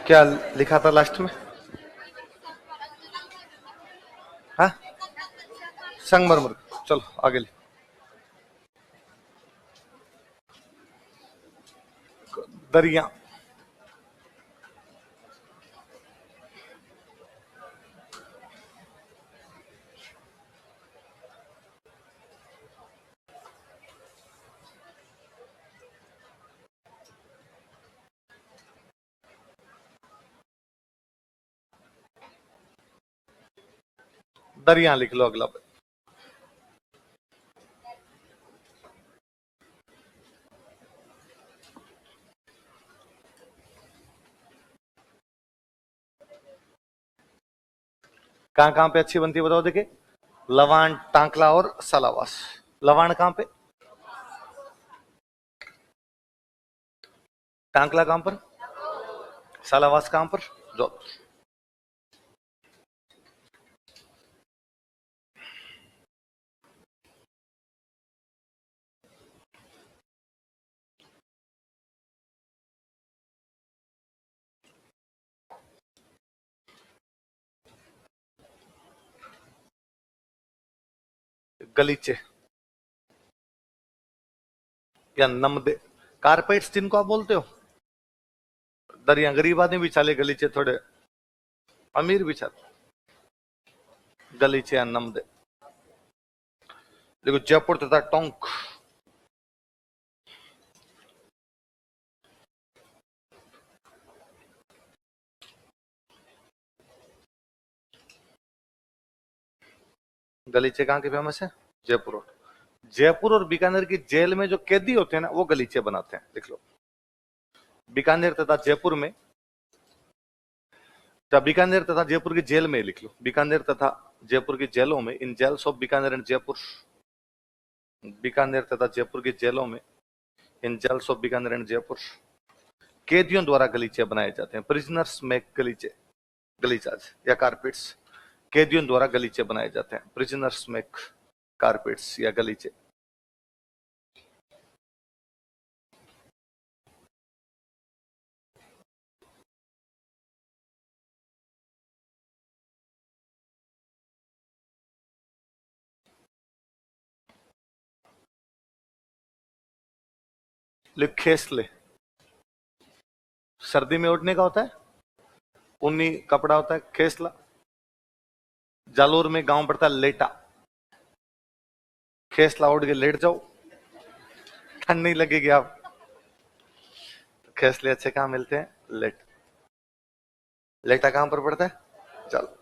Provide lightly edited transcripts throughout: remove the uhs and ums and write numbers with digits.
क्या लिखा था लास्ट में? हाँ, संगमरमर। चलो आगे ले। दरिया। दरिया लिख लो अगला। कहां कहां पे अच्छी बनती है बताओ देखे। लवान, टांकला और सालावास। लवान कहां पे? टांकला कहां पर? सालावास कहां पर? जोधपुर। गलीचे या नमदे। कारपेट्स जिनको आप बोलते हो। दरिया गरीब आदमी भी चाले, गलीचे थोड़े अमीर भी चाले। गलीचे या नमदे। देखो जयपुर तथा टोंक। गलीचे कहां के फेमस है? जयपुर। जयपुर और बीकानेर की जेल में जो कैदी होते हैं ना, वो गलीचे बनाते हैं, लिख लो। बीकानेर तथा जयपुर में, बीकानेर तथा जयपुर की जेल में लिख लो। बीकानेर तथा जयपुर की जेलों में, in jails of Bikaner and Jaipur. Bikaner तथा जयपुर की जेलों में, in jails of Bikaner and Jaipur, कैदियों द्वारा गलीचे बनाए जाते हैं। प्रिजनर्स मेक गलीचे, गलीचाज या कारपेट्स। कैदियों द्वारा गलीचे बनाए जाते हैं। प्रिजनर्स मेक कारपेट्स या गलीचे। खेसले, सर्दी में ओढ़ने का होता है, ऊनी कपड़ा होता है खेसला। जालोर में गांव पड़ता है लेटा। खेसला ओढ़ के लेट जाओ, ठंड नहीं लगेगी। आप खेसले अच्छे कहां मिलते हैं? लेट। लेटा कहां पर पड़ता है? चलो।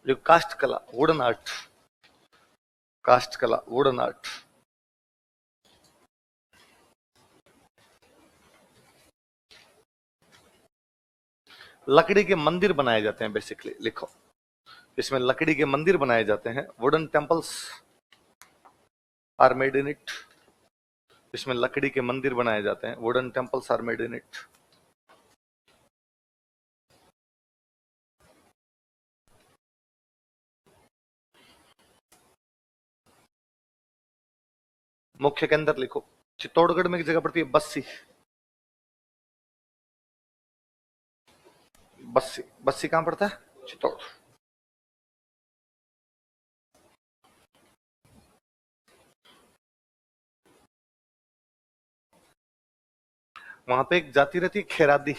जो कास्ट कला, वुडन आर्ट। कास्ट कला, वुडन आर्ट। लकड़ी के मंदिर बनाए जाते हैं बेसिकली, लिखो। इसमें लकड़ी के मंदिर बनाए जाते हैं। Wooden temples are made in it. इसमें लकड़ी के मंदिर बनाए जाते हैं। Wooden temples are made in it. मुख्य के अंदर लिखो। चित्तौड़गढ़ में एक जगह पड़ती है बस्सी। बस्सी, बस्सी कहां पड़ता है? चित्तौड़। वहां पे एक जाति रहती है खेरादी,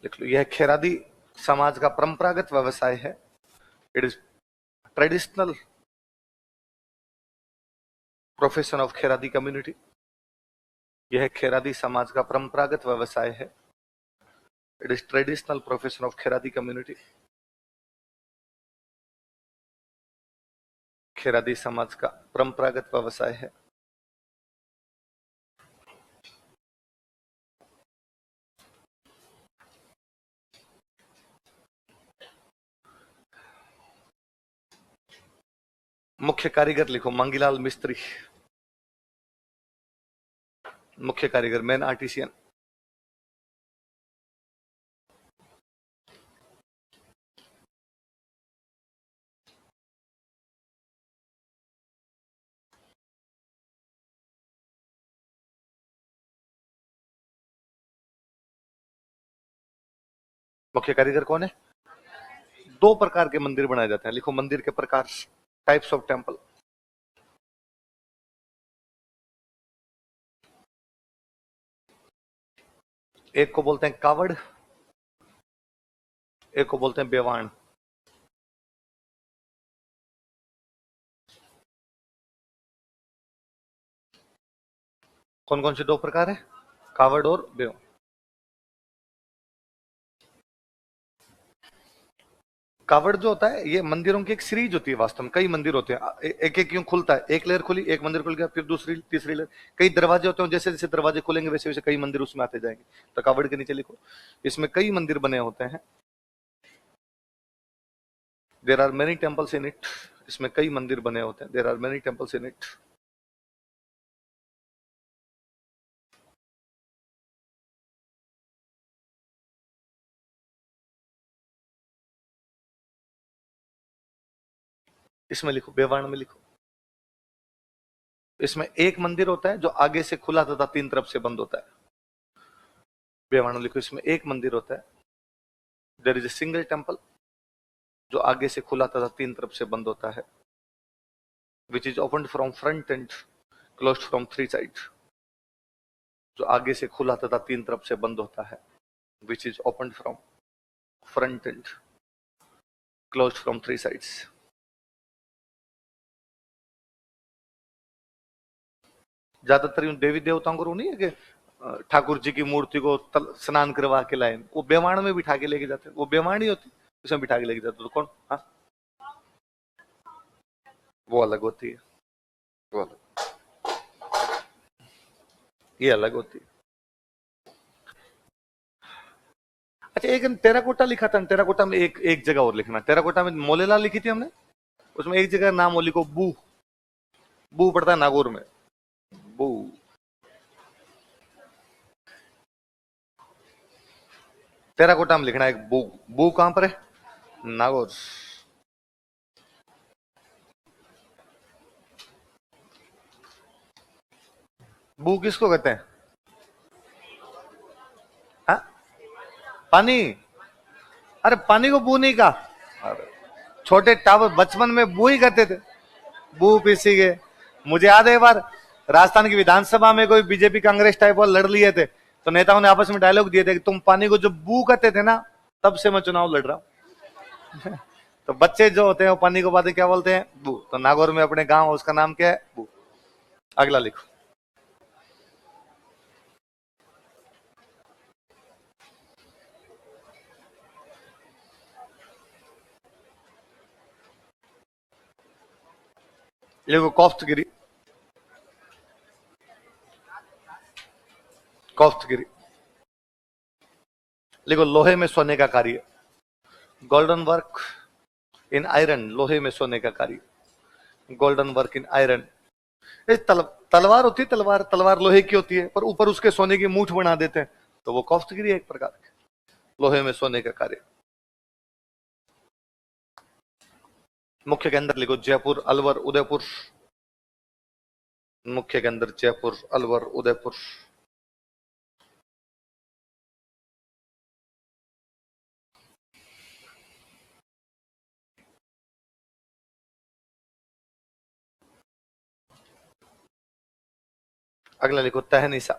लिख लो। यह खेरादी समाज का परंपरागत व्यवसाय है। It is traditional profession of Kheradi community. यह खेरादी समाज का परंपरागत व्यवसाय है। It is traditional profession of Kheradi community. Kheradi समाज का परंपरागत व्यवसाय है। मुख्य कारीगर लिखो मंगीलाल मिस्त्री। मुख्य कारीगर, मेन आर्टिसियन। मुख्य कारीगर कौन है? दो प्रकार के मंदिर बनाए जाते हैं, लिखो मंदिर के प्रकार, टाइप्स ऑफ टेम्पल। एक को बोलते हैं कावड़, एक को बोलते हैं बेवाण। कौन कौन से दो प्रकार है? कावड़ और बेवाण। कावड़ जो होता है ये मंदिरों की एक सीरीज होती है, वास्तव में कई मंदिर होते हैं, एक एक यूं खुलता है, एक लेयर खुली, एक मंदिर खुल गया, फिर दूसरी तीसरी लेयर, कई दरवाजे होते हैं, जैसे जैसे दरवाजे खुलेंगे वैसे वैसे कई मंदिर उसमें आते जाएंगे। तो कावड़ के नीचे लिखो, इसमें कई मंदिर बने होते हैं। There are many temples in it, इसमें कई मंदिर बने होते हैं। There are many temples in it. इसमें लिखो, बेवाण में लिखो, इसमें एक मंदिर होता है जो आगे से खुला तथा तीन तरफ से बंद होता है। बेवाण लिखो, इसमें एक मंदिर होता है, there is a single temple, जो आगे से खुला तथा तीन तरफ से बंद होता है, which is open from front end close from three side, जो आगे से खुला तथा तीन तरफ से बंद होता है, which is open from front end close from three sides. ज्यादातर यूं देवी देवताओं को नहीं है कि ठाकुर जी की मूर्ति को स्नान करवा के लाए, वो बेवाण में बिठा के लेके जाते हैं, वो बेवाण ही होती, उसमें बिठा के लेके जाते, तो कौन? हाँ, वो अलग होती है, वो अलग, ये अलग होती है। अच्छा, एक टेराकोटा लिखा था, टेराकोटा में एक एक जगह और लिखना, टेराकोटा में मोलेला लिखी थी हमने, उसमें एक जगह नाम वो लिखो, बू। बू पड़ता है नागौर में, बू। टेराकोटा में लिखना है एक बू। बू कहां पर है? नागौर। बू किसको कहते हैं? हाँ? पानी? अरे पानी को बू नहीं कहा, अरे छोटे टावर बचपन में बू ही कहते थे, बू पीसी के। मुझे याद है एक बार राजस्थान की विधानसभा में कोई बीजेपी कांग्रेस टाइप और लड़ लिए थे, तो नेताओं ने आपस में डायलॉग दिए थे कि तुम पानी को जो बू कहते थे ना, तब से मैं चुनाव लड़ रहा हूं। तो बच्चे जो होते हैं वो पानी को बातें क्या बोलते हैं? बू। तो नागौर में अपने गांव, उसका नाम क्या है? बू। अगला लिखो, लिखो कौफ्तगिरी। कौफ्तगिरी लिखो, लोहे में सोने का कार्य, गोल्डन वर्क इन आयरन, लोहे में सोने का कार्य, गोल्डन वर्क इन आयरन। तलवार होती है, तलवार, तलवार लोहे की होती है, पर ऊपर उसके सोने की मूठ बना देते हैं, तो वो कौफ्तगिरी है एक प्रकार की, लोहे में सोने का कार्य। मुख्य के अंदर लिखो, जयपुर, अलवर, उदयपुर। मुख्य के अंदर जयपुर, अलवर, उदयपुर। अगला लिखो, तहनीसा।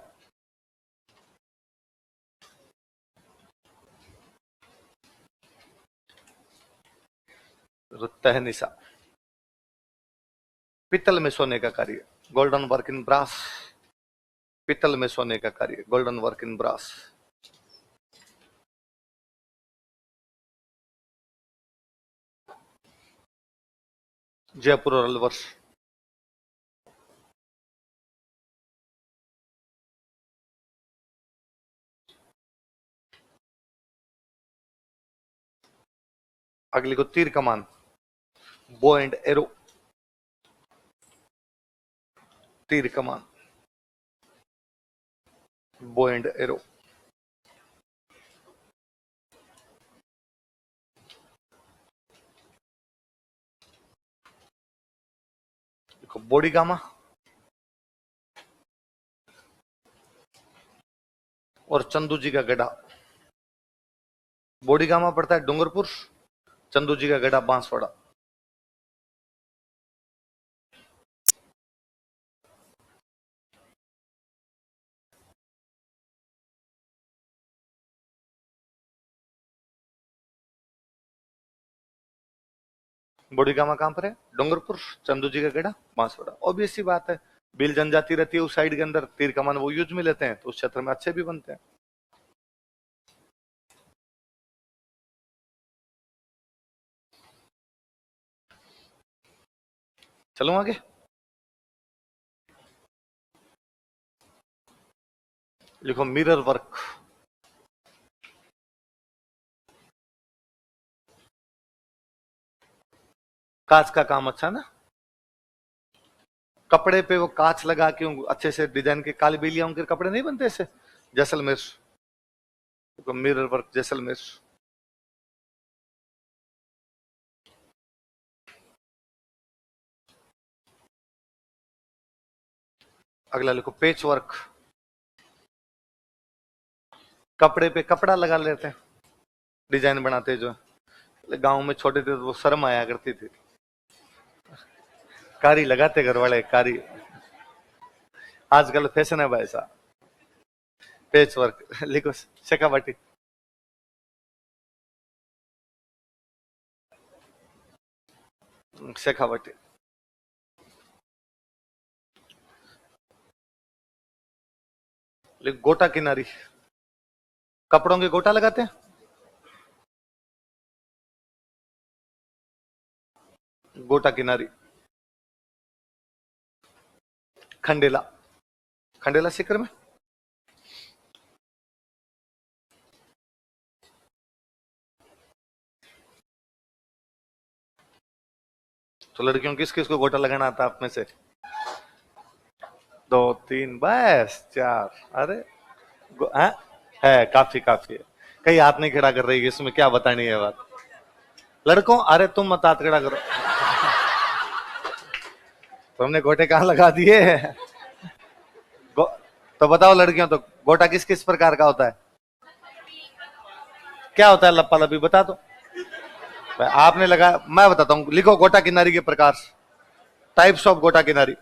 तहनीसा, पित्तल में सोने का कार्य, गोल्डन वर्क इन ब्रास। पित्तल में सोने का कार्य, golden work in brass. Jaipur और अलवर। अगली को तीर कमान, बो एंड एरो। तीर कमान, बो एंड एरो। देखो, बॉडी गामा और चंदू जी का गड्ढा। बोडीगामा पड़ता है डूंगरपुर, चंदू जी का गढ़ा बांसवाड़ा। बोडीगामा कहां पर है? डूंगरपुर, चंदू जी का गढ़ा बांसवाड़ा। ऑब्वियस सी बात है, भील जनजाति रहती है उस साइड के अंदर, तीर कमान वो यूज में लेते हैं, तो उस क्षेत्र में अच्छे भी बनते हैं। चलो आगे। लिखो मिरर वर्क। कांच का काम अच्छा ना, कपड़े पे वो कांच लगा के अच्छे से डिजाइन के काली बेलियां के कपड़े नहीं बनते ऐसे, जैसलमेर। तो मिरर वर्क जैसलमेर। अगला लिखो पेच वर्क। कपड़े पे कपड़ा लगा लेते हैं, डिजाइन बनाते जो। गांव में छोटे थे तो वो शर्म आया करती थी, कारी लगाते घर वाले कारी। आजकल फैशन है भाई साहब। पेच वर्क लिखो शेखावाटी। शेखावाटी। लिख गोटा किनारी। कपड़ों के गोटा लगाते हैं, गोटा किनारी। खंडेला। खंडेला सीकर में। तो लड़कियों किस किस को गोटा लगाना आता आप में से? दो तीन बस चार। अरे है काफी काफी है। कहीं हाथ नहीं खड़ा कर रही है, इसमें क्या बतानी है बात। लड़कों अरे तुम मत हाथ खड़ा करो, तुमने गोटे कहां लगा दिए? तो बताओ लड़कियों, तो गोटा किस किस प्रकार का होता है? क्या होता है लप्पा लपी बता दो। आपने लगा, मैं बताता हूं, लिखो गोटा किनारी के प्रकार, टाइप्स ऑफ गोटा किनारी।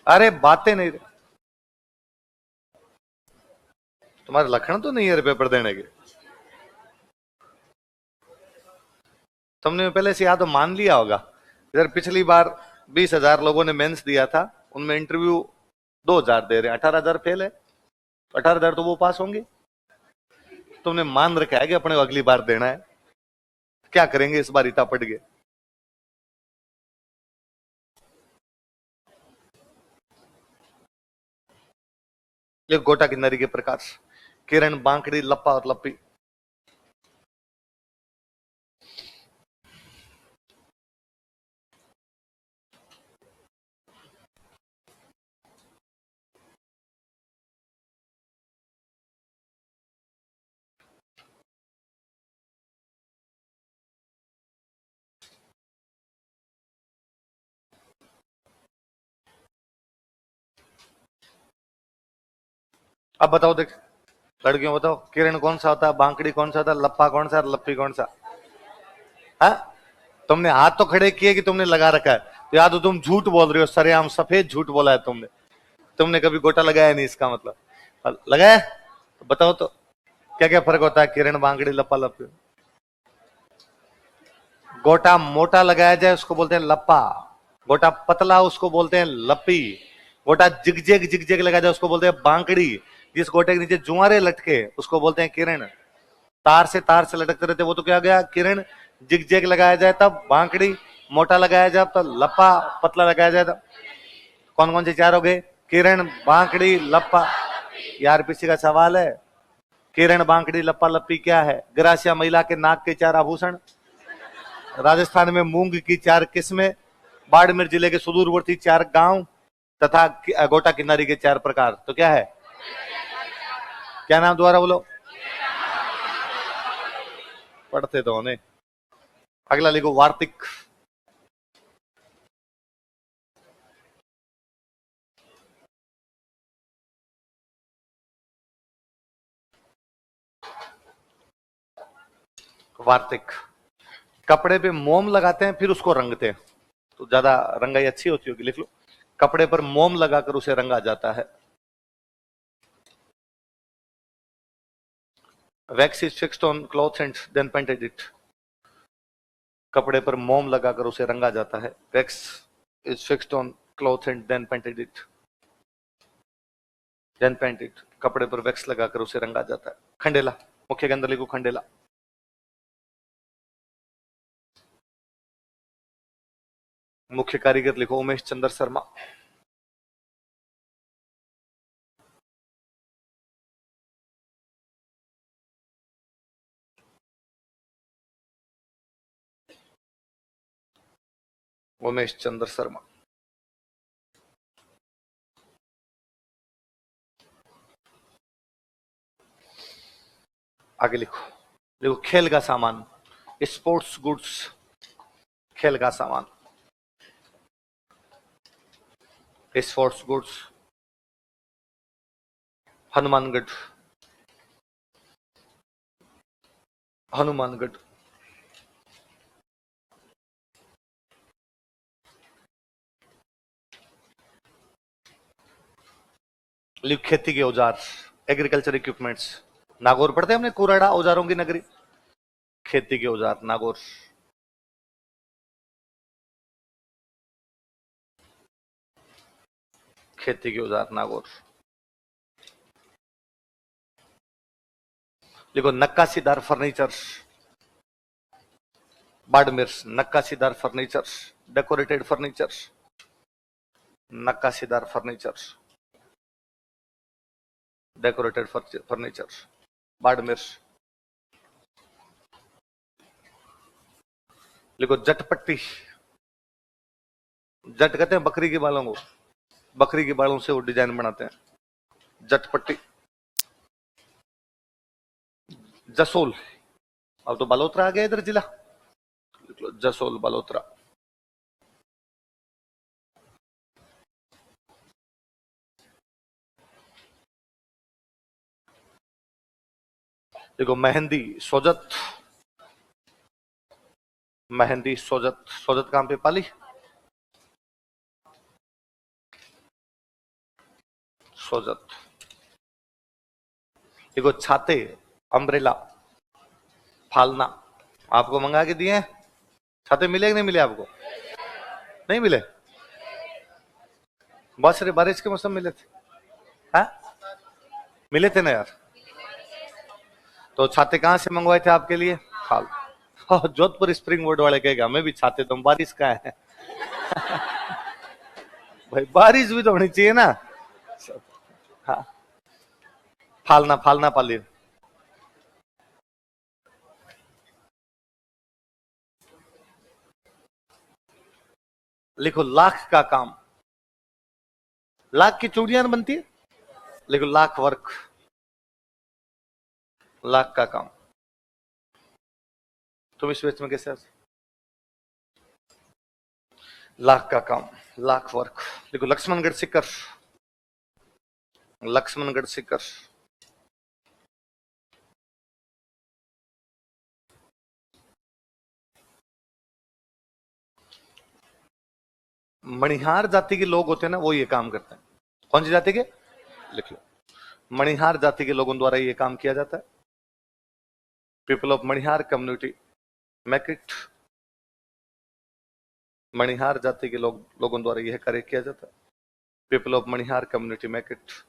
अरे बातें नहीं, तुम्हारे लक्षण तो नहीं है पेपर देने के। तुमने पहले से याद तो मान लिया होगा, इधर पिछली बार 20,000 लोगों ने मेंस दिया था, उनमें इंटरव्यू 2,000 दे रहे हैं, 18,000 फेल है, 18,000 तो वो पास होंगे। तुमने मान रखा है कि अपने को अगली बार देना है, क्या करेंगे इस बार इतना पड़ गए। ये गोटा किनारी के प्रकार, किरण बांकड़ी लप्पा और लप्पी। अब बताओ देख, लड़कियों बताओ, किरण कौन सा होता है, बांकड़ी कौन सा होता है, लप्पा कौन सा, लप्पी कौन सा? है? तुमने हाथ तो खड़े किए कि तुमने लगा रखा है, तो या तो तुम झूठ बोल रहे हो, सरेआम सफेद झूठ बोला है तुमने। तुमने कभी गोटा लगाया नहीं, इसका मतलब लगाया। तो बताओ तो क्या क्या फर्क होता है किरण बांकड़ी लप्पा लप्पी? गोटा मोटा लगाया जाए उसको बोलते हैं लप्पा, गोटा पतला उसको बोलते हैं लप्पी, गोटा जिगजेग जिगजेग लगाया जाए उसको बोलते हैं बांकड़ी, जिस गोटे के नीचे जुआरे लटके उसको बोलते हैं किरण, तार से लटकते रहते वो तो क्या गया किरण, जिगजेग लगाया जाए तब बांकड़ी, मोटा लगाया जाए तब लप्पा, पतला लगाया जाए तब। कौन कौन से चार हो गए? किरण बांकड़ी लप्पा। यार पीछे का सवाल है, किरण बांकड़ी लप्पा लप्पी क्या है? ग्रासिया महिला के नाक के चार आभूषण, राजस्थान में मूंग की चार किस्में, बाड़मेर जिले के सुदूरवर्ती चार गांव, तथा गोटा किनारी के चार प्रकार। तो क्या है, क्या नाम दोबारा बोलो, पढ़ते तो होने। अगला लिखो वार्तिक। वार्तिक। कपड़े पे मोम लगाते हैं फिर उसको रंगते हैं, तो ज्यादा रंगाई अच्छी होती होगी, लिख लो। कपड़े पर मोम लगाकर उसे रंगा जाता है। Wax is fixed on cloth and then painted it. कपड़े पर मोम लगाकर उसे रंगा जाता है। Wax is fixed on cloth and then painted it. Then painted, कपड़े पर वैक्स लगाकर उसे रंगा जाता है। खंडेला, मुख्य के अंदर लिखो खंडेला। मुख्य कारीगर लिखो उमेश चंद्र शर्मा। उमेश चंद्र शर्मा। आगे लिखो, देखो खेल का सामान, स्पोर्ट्स गुड्स, खेल का सामान, स्पोर्ट्स गुड्स। हनुमानगढ़, हनुमानगढ़। लिख खेती के औजार, एग्रीकल्चर इक्विपमेंट्स। नागौर पढ़ते हैं हमने, कुराड़ा औजारों की नगरी। खेती के औजार नागौर। खेती के औजार नागौर। देखो नक्काशीदार फर्नीचर, बाड़मेर। नक्काशीदार फर्नीचर, डेकोरेटेड फर्नीचर, नक्काशीदार फर्नीचर, डेकोरेटेड फर्नीचर, बाड़मेर। लिखो जटपट्टी। जट कहते हैं बकरी के बालों को, बकरी के बालों से वो डिजाइन बनाते हैं। जटपट्टी। जसोल, अब तो बालोतरा आ गया इधर जिला। लिख लो जसोल बालोतरा। देखो मेहंदी सोजत, मेहंदी सोजत। सोजत कहां पे? पाली। सोजत। देखो छाते, अम्ब्रेला, फालना। आपको मंगा के दिए हैं छाते, मिले कि नहीं मिले आपको? नहीं मिले? बहुत सारे बारिश के मौसम मिले थे। हाँ मिले थे ना यार। तो छाते कहां से मंगवाए थे आपके लिए? फाल। हाँ, जोधपुर स्प्रिंग बोर्ड वाले कहेगा हमें भी छाते, तुम बारिश का है। भाई बारिश भी तो होनी चाहिए ना। हाँ, फालना, फालना पाली। लिखो लाख का काम, लाख की चूड़ियां बनती है। लिखो लाख वर्क, लाख का काम। तुम इस वेच में कैसे आ? लाख का काम, लाख वर्क। लिखो लक्ष्मणगढ़ सिकर, लक्ष्मणगढ़ सिकर। मणिहार जाति के लोग होते हैं ना, वो ये काम करते हैं। कौन सी जाति के? लिख लो, मणिहार जाति के लोगों द्वारा ये काम किया जाता है। People of Manihar community make it. Manihar जाति के लोगों द्वारा यह कार्य किया जाता है। People of Manihar community make it.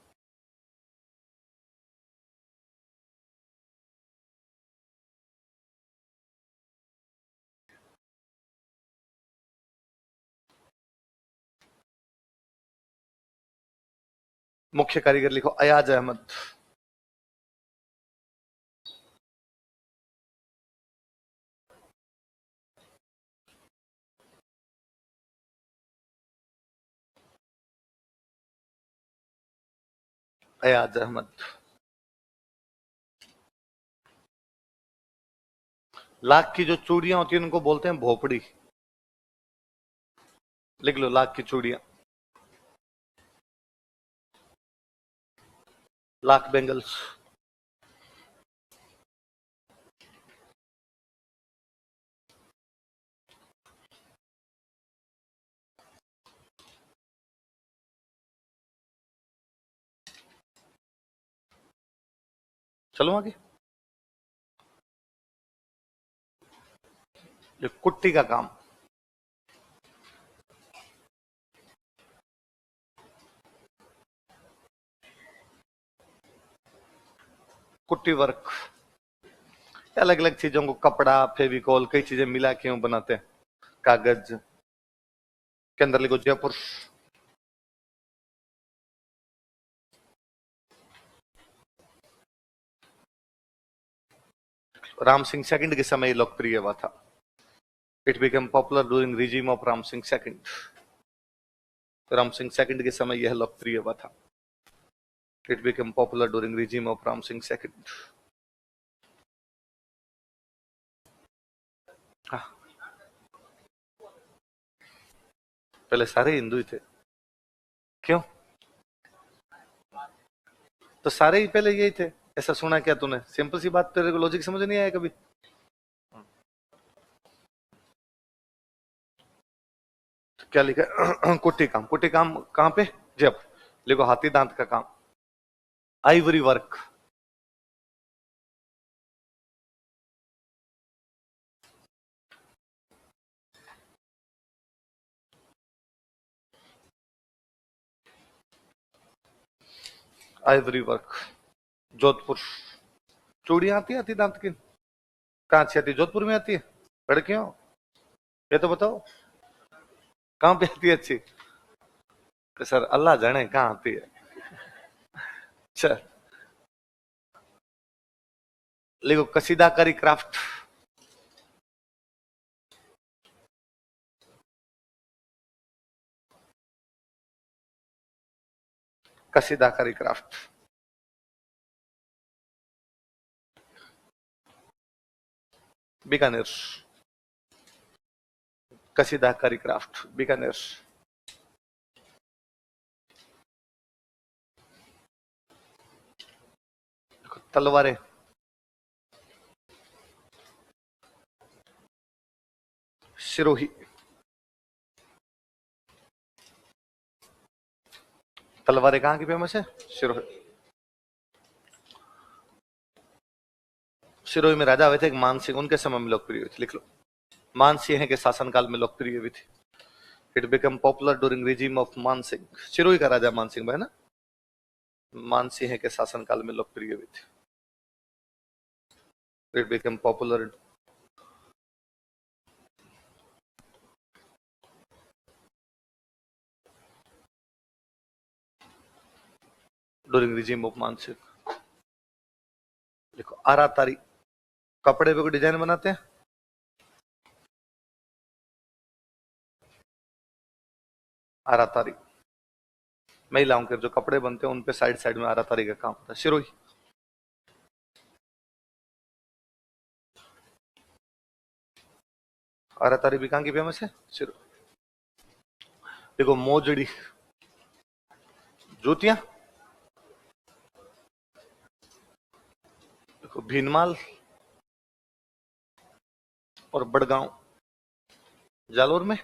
मुख्य कारीगर लिखो अयाज अहमद। अयाज अहमद। लाख की जो चूड़ियां होती हैं उनको बोलते हैं भोपड़ी। लिख लो लाख की चूड़ियां, लाख बेंगल्स। चलो आगे। ये कुट्टी का काम, कुट्टी वर्क, अलग अलग चीजों को कपड़ा, फेविकॉल, कई चीजें मिला के बनाते हैं। कागज के अंदर लिखो जयपुर। राम सिंह सेकंड के समय लोकप्रिय हुआ था। It became popular during regime of Ram Singh second. Ram Singh second के समय यह लोकप्रिय हुआ था। It became popular during regime of Ram Singh second. पहले सारे हिंदू ही थे। क्यों? तो सारे ही पहले यही थे, ऐसा सुना क्या तूने? सिंपल सी बात, तेरे को लॉजिक समझ नहीं आया कभी? तो क्या लिखा है? कुट्टी काम, कुट्टी काम कहां पे? जब लिखो हाथी दांत का काम, Ivory work, Ivory work, Jodhpur. चूड़ियां आती है हाथी दांत की? कहां अच्छी आती है? जोधपुर में आती है? लड़कियों ये तो बताओ कहां पे आती है अच्छी? तो सर अल्लाह जाने कहां आती है। अच्छा लिखो कसीदाकारी क्राफ्ट, कसीदाकारी क्राफ्ट, बीकानेर। कसीदाकारी क्राफ्ट बीकानेर। तलवारें, सिरोही। तलवारें कहां की फेमस है? सिरोही। सिरोही में राजा हुए थे एक मान सिंह, उनके समय में लोकप्रिय हुई थी। लिख लो, मान सिंह के शासनकाल में लोकप्रिय हुई थी। It become popular during regime of मान सिंह। सिरोही का राजा मान सिंह है ना, मान सिंह के शासनकाल में लोकप्रिय हुई थी। It become popular during regime of मान सिंह। देखो आरातारी, कपड़े पे कोई डिजाइन बनाते हैं? आरातारी महिलाओं के जो कपड़े बनते हैं उन पे साइड साइड में आरातारी का काम होता है। सिरोही। आरातारी भी कहां की फेमस है? सिरोही। देखो मोजड़ी, जूतियां। देखो भीनमाल और बड़गांव, जालोर में।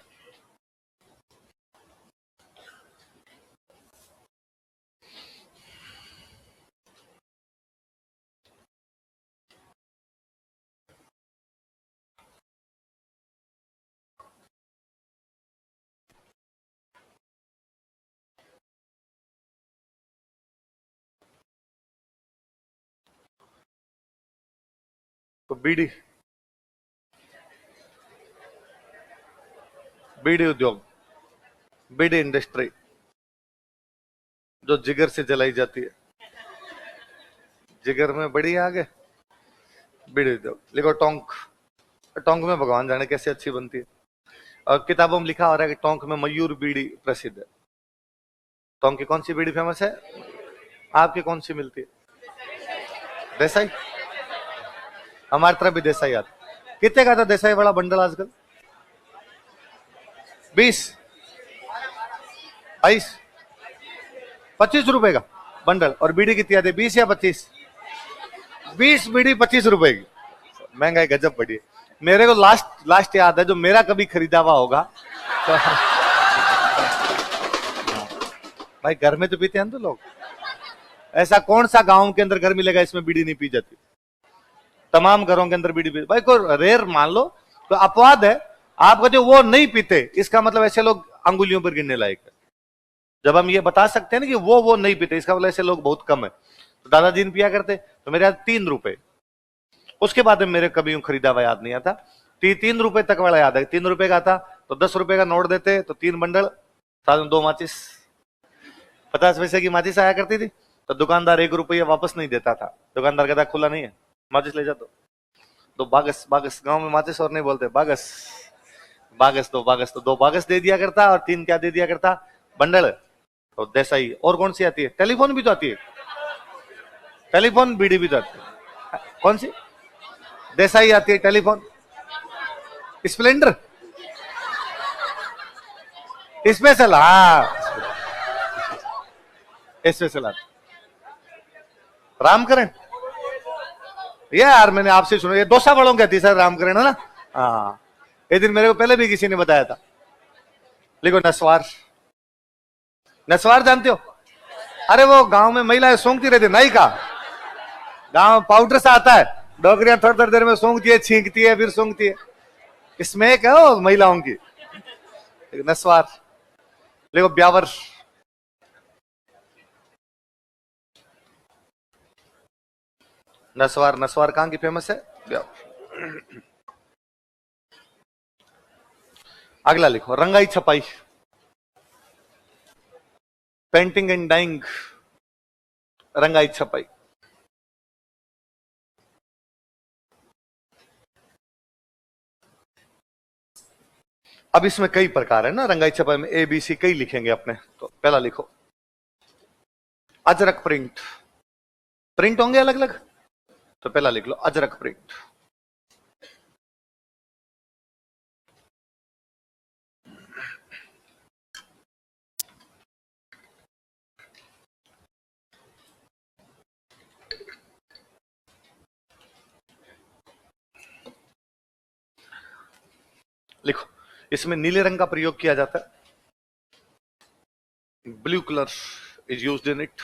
तो बीड़ी, बीड़ी उद्योग, बीड़ी इंडस्ट्री जो जिगर से जलाई जाती है। जिगर में बड़ी आगे बीड़ी उद्योग। लिखो टोंक, टोंक में भगवान जाने कैसे अच्छी बनती है। और किताबों में लिखा हो रहा है कि टोंक में मयूर बीड़ी प्रसिद्ध है। टोंक की कौन सी बीड़ी फेमस है? आपकी कौन सी मिलती है? देसाई। हमारी तरफ भी देसाई आता। कितने का था देसाई वाला बंडल आजकल? 20, 22, 25 रुपए का बंडल। और बीड़ी कितनी आती है? 20 या 25? 20 बीड़ी 25 रुपए की। महंगाई गजब बढ़ी है। मेरे को लास्ट याद है जो मेरा कभी खरीदा हुआ होगा तो भाई घर में तो पीते हैं तो लोग। ऐसा कौन सा गांव के अंदर घर मिलेगा इसमें बीड़ी नहीं पी जाती? तमाम घरों के अंदर बीड़ी पी, भाई कोई रेयर मान लो तो अपवाद है। आप कहते हो वो नहीं पीते, इसका मतलब ऐसे लोग अंगुलियों पर गिनने लायक है। जब हम ये बता सकते हैं ना कि वो नहीं पीते, इसका मतलब ऐसे लोग बहुत कम है। तो दादाजी ने पिया करते, तो मेरे यहाँ 3 रुपए, उसके बाद में मेरे कभी यूं खरीदा हुआ याद नहीं आता। 3 रुपए तक वाला याद है। 3 रुपए का था तो 10 रुपए का नोट देते, तो 3 बंडल, साथ में 2 माचिस, 50 पैसे की माचिस आया करती थी। तो दुकानदार 1 रुपया वापस नहीं देता था। दुकानदार कहता खुला नहीं है, माचिस ले जा। तो बागस, बागस गांव में माचिस और नहीं बोलते, बागस, बागस दो, बागस तो 2 बागस दे दिया करता, और 3 क्या दे दिया करता? बंडल। तो देसाई। और कौन सी आती है? टेलीफोन भी तो आती है, टेलीफोन बीड़ी भी तो आती है। कौन सी? देसाई आती है, टेलीफोन, स्प्लेंडर, स्पेशल, हाँ स्पेशल आती, रामकरण। ये यार मैंने आपसे सुना, ये डोसा वालों कहती है सर रामकरण, है ना? हाँ, एक दिन मेरे को पहले भी किसी ने बताया था। लिखो नस्वार। नस्वार जानते हो? अरे वो गांव में महिलाएं सूंघती रहती, नाई का गांव पाउडर सा आता है, डोकरियां थोड़ी थोड़ी देर में सूंघती है, छींकती है, फिर सूंघती है। स्मेक है वो महिलाओं की। नस्वार। देखो ब्यावर। नस्वार, नस्वार कहां की फेमस है? ब्यावर। अगला लिखो रंगाई छपाई, पेंटिंग एंड डाइंग, रंगाई छपाई। अब इसमें कई प्रकार है ना, रंगाई छपाई में ABC कई लिखेंगे अपने। तो पहला लिखो अजरक प्रिंट। प्रिंट होंगे अलग अलग, तो पहला लिख लो अजरक प्रिंट। लिखो इसमें नीले रंग का प्रयोग किया जाता है, blue colour is used in it.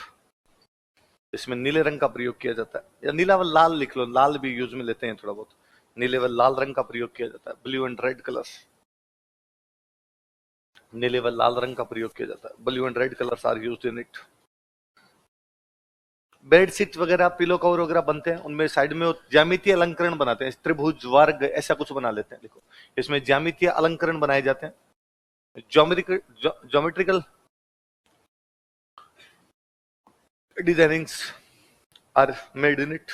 इसमें नीले रंग का प्रयोग किया जाता है, या नीला व लाल लिख लो, लाल भी यूज में लेते हैं थोड़ा बहुत। नीले व लाल रंग का प्रयोग किया जाता है, ब्लू एंड रेड कलर। नीले व लाल रंग का प्रयोग किया जाता है, blue and red colours are used in it. Bedsheet वगैरह, पिलो कवर वगैरह बनते हैं, उनमें साइड में ज्यामितीय अलंकरण बनाते हैं, त्रिभुज, वर्ग, ऐसा कुछ बना लेते हैं। देखो इसमें ज्यामितीय अलंकरण बनाए जाते हैं, geometrical designings are made in it.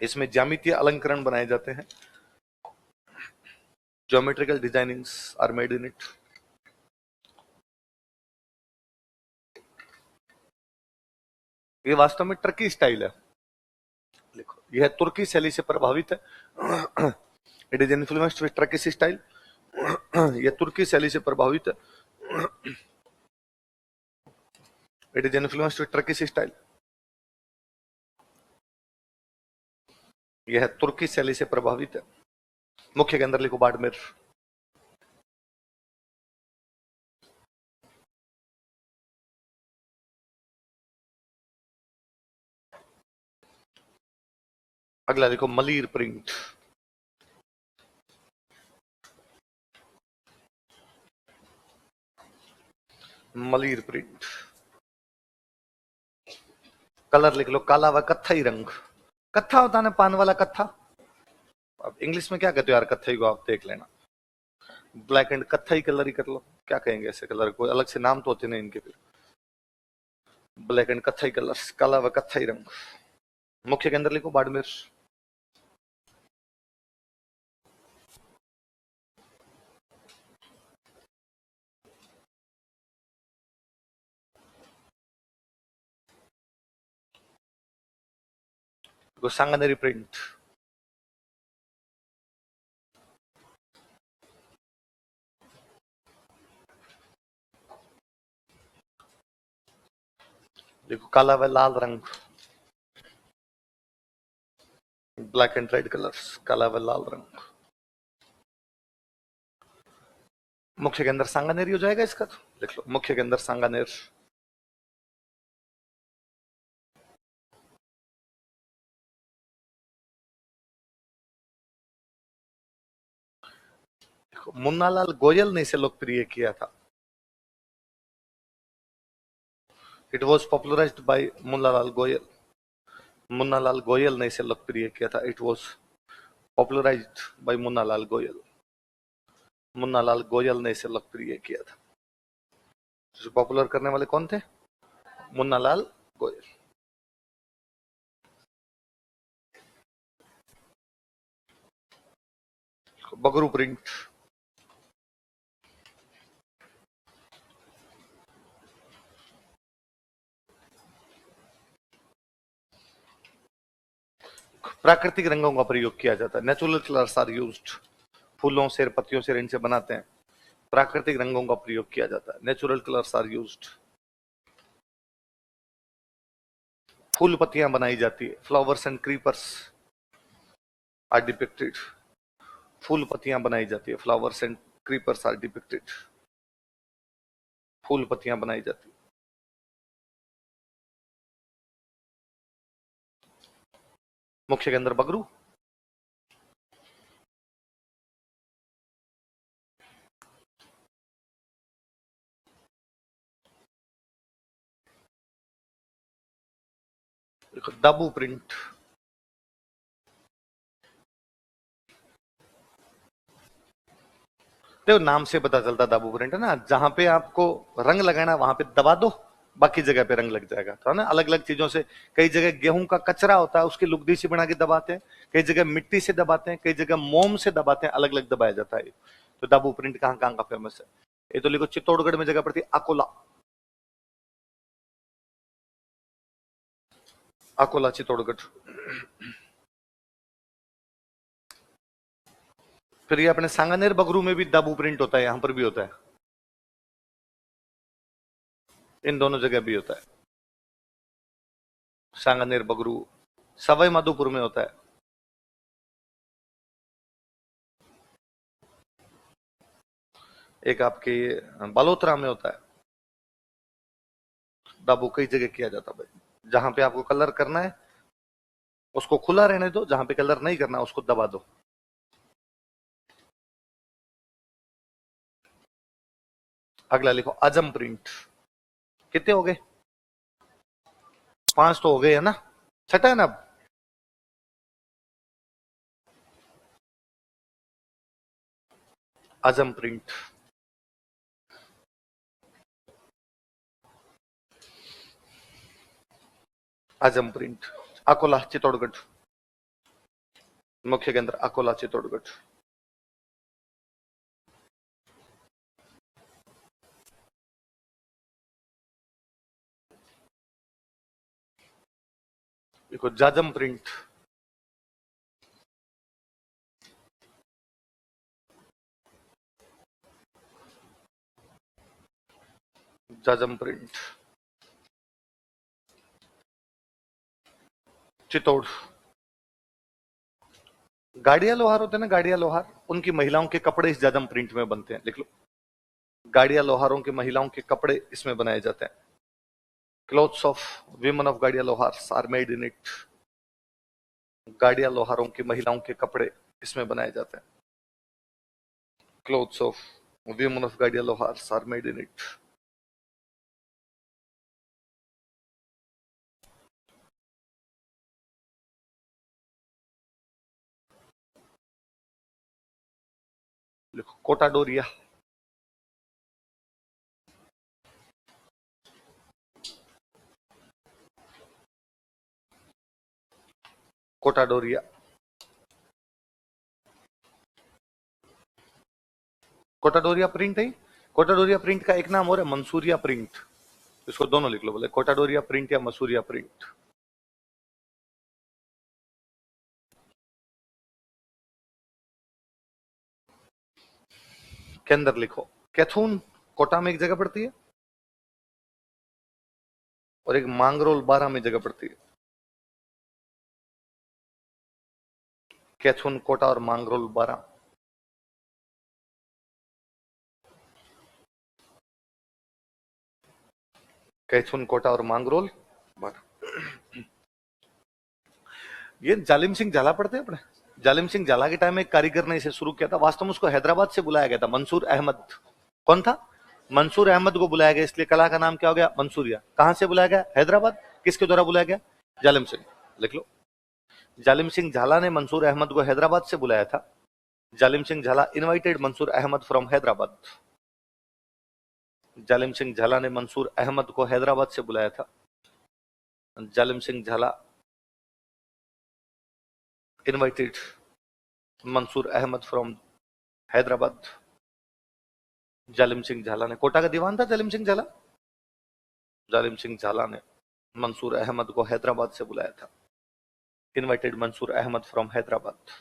इसमें ज्यामितीय अलंकरण बनाए जाते हैं, geometrical designings are made in it. ये वास्तव में टर्की स्टाइल है। लिखो यह तुर्की शैली से प्रभावित है। It is influenced with Turkish style. यह तुर्की शैली से प्रभावित है। It is influenced with Turkish style. यह तुर्की शैली से प्रभावित है। मुख्य के अंदर लिखो बाड़मेर। अगला लिखो Malir print. Malir print. Colour लिख लो काला व कत्थई रंग। कत्था होता है ना, पान वाला कत्था। अब इंग्लिश में क्या कहते हो यार कत्थई को, आप देख लेना। ब्लैक एंड कत्थई कलर ही कर लो, क्या कहेंगे ऐसे कलर को, अलग से नाम तो होते नहीं इनके। फिर ब्लैक एंड कत्थई कलर्स, काला व कत्थई रंग। मुख्य के अंदर लिखो बाड़मेर। सांगानेरी प्रिंट। देखो काला व लाल रंग, ब्लैक एंड रेड कलर्स, काला व लाल रंग। मुख्य के अंदर सांगानेरी हो जाएगा इसका, तो लिख लो मुख्य के अंदर सांगानेर। मुन्नालाल गोयल ने इसे लोकप्रिय किया था। It was popularised by Munnalal Goyal. Munnalal Goyal ने इसे लोकप्रिय किया था। It was popularised by Munnalal Goyal. Munnalal Goyal ने इसे लोकप्रिय किया था। इसे पॉपुलर करने वाले कौन थे? मुन्नालाल गोयल। बगरू प्रिंट, प्राकृतिक रंगों का प्रयोग किया जाता है। Natural colours are used. फूलों से, पत्तियों से, इनसे बनाते हैं। प्राकृतिक रंगों का प्रयोग किया जाता है। Natural colours are used. फूल पत्तियां बनाई जाती है। Flowers and creepers are depicted. फूल पत्तियां बनाई जाती है। Flowers and creepers are depicted. फूल पत्तियां बनाई जाती है। मुख्य के अंदर बगरू, दाबू प्रिंट, देखो नाम से पता चलता दाबू प्रिंट है ना। जहां पे आपको रंग लगाना वहां पे दबा दो, बाकी जगह पे रंग लग जाएगा। तो है ना, अलग अलग चीजों से। कई जगह गेहूं का कचरा होता है, उसकी लुगदी से बना के दबाते हैं। कई जगह मिट्टी से दबाते हैं। कई जगह मोम से दबाते हैं। अलग अलग दबाया जाता है। तो दाबू प्रिंट कहाँ कहाँ का फेमस है? ये तो लिखो, चित्तौड़गढ़ में जगह पड़ती है अकोला। अकोला, चित्तौड़गढ़। फिर ये अपने सांगानेर बगरू में भी दाबू प्रिंट होता है, यहां पर भी होता है। इन दोनों जगह भी होता है। सांगानेर बगरू सवाई माधोपुर में होता है। एक आपके बालोतरा में होता है। दाबू कई जगह किया जाता है भाई। जहां पे आपको कलर करना है उसको खुला रहने दो, जहां पे कलर नहीं करना उसको दबा दो। अगला लिखो, आजम प्रिंट। कितने हो गए? 5 तो हो गए है ना। छठा है ना अब? आजम प्रिंट। आजम प्रिंट, अकोला, चित्तौड़गढ़। मुख्य केंद्र अकोला, चित्तौड़गढ़। देखो, जाजम प्रिंट। जाजम प्रिंट, चित्तौड़। गाड़िया लोहार होते हैं ना, गाड़िया लोहार, उनकी महिलाओं के कपड़े इस जाजम प्रिंट में बनते हैं। लिख लो, गाड़िया लोहारों की महिलाओं के कपड़े इसमें बनाए जाते हैं। क्लोथ्स ऑफ विमेन ऑफ गाड़िया लोहार आर मेड इन इट। गाड़िया लोहारों की महिलाओं के कपड़े इसमें बनाए जाते हैं। क्लोथ्स ऑफ विमेन ऑफ गाड़िया लोहार आर मेड इन इट। लिखो, कोटा डोरिया। कोटा डोरिया। कोटा डोरिया प्रिंट है। कोटा डोरिया प्रिंट का एक नाम और है, मंसूरिया प्रिंट। इसको दोनों लिख लो, बोले कोटा डोरिया प्रिंट या मसूरिया प्रिंट। के अंदर लिखो, कैथून कोटा में एक जगह पड़ती है और एक मांगरोल बारा में जगह पड़ती है। कैथून, कोटा और मांगरोल बारा। कैथून, कोटा और मांगरोल बारा। ये जालिम सिंह झाला पढ़ते हैं अपने। जालिम सिंह झाला के टाइम में एक कारीगर ने इसे शुरू किया था। वास्तव में उसको हैदराबाद से बुलाया गया था, मंसूर अहमद। कौन था? मंसूर अहमद को बुलाया गया, इसलिए कला का नाम क्या हो गया? मंसूरिया। कहां से बुलाया गया? हैदराबाद। किसके द्वारा बुलाया गया? जालिम सिंह। लिख लो, जालिम सिंह झाला ने मंसूर अहमद को हैदराबाद से बुलाया था। जालिम सिंह झाला इनवाइटेड मंसूर अहमद फ्रॉम हैदराबाद। जालिम सिंह झाला ने मंसूर अहमद को हैदराबाद से बुलाया था। जालिम सिंह झाला इनवाइटेड मंसूर अहमद फ्रॉम हैदराबाद। जालिम सिंह झाला ने, कोटा का दीवान था जालिम सिंह झाला। जालिम सिंह झाला ने मंसूर अहमद को हैदराबाद से बुलाया था। Invited Mansoor Ahmed from Hyderabad.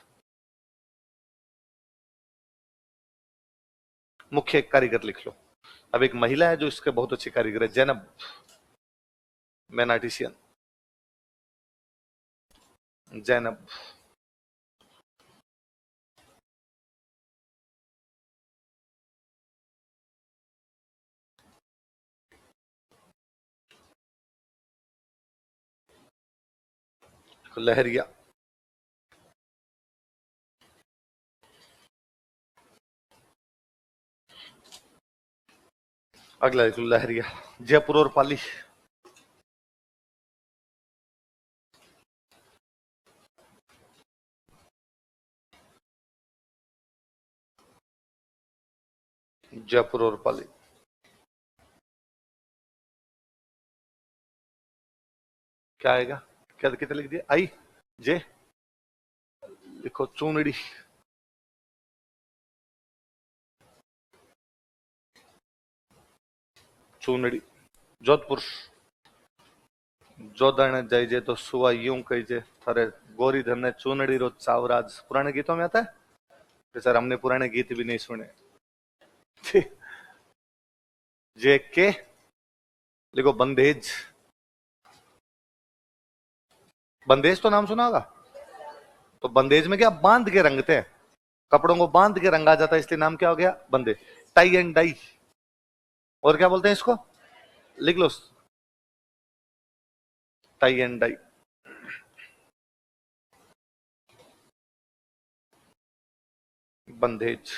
मुख्य कारीगर लिख लो। अब एक महिला है जो इसके बहुत अच्छी कारीगर है, जैनब, मैन आर्टिशियन। जैनब लहरिया, अगला लिख लो लहरिया। जयपुर और पाली, जयपुर और पाली। क्या आएगा? क्या कितने लिख दिया? आई जे, लिखो चूनड़ी। चूनड़ी। जोधपुर। जोदाने जाइजे तो सुआ यूं कहीजे, थारे गोरी धन चूनड़ी रो चावराज। पुराने गीतों में आता है कि सर हमने पुराने गीत भी नहीं सुने। जे के लिखो बंदेज। बंदेज तो नाम सुना होगा। तो बंदेज में क्या बांध के रंगते हैं, कपड़ों को बांध के रंगा जाता है, इसलिए नाम क्या हो गया? बंदेज। टाई एंड डाई, और क्या बोलते हैं इसको? लिख लो, टाई एंड डाई। बंदेज।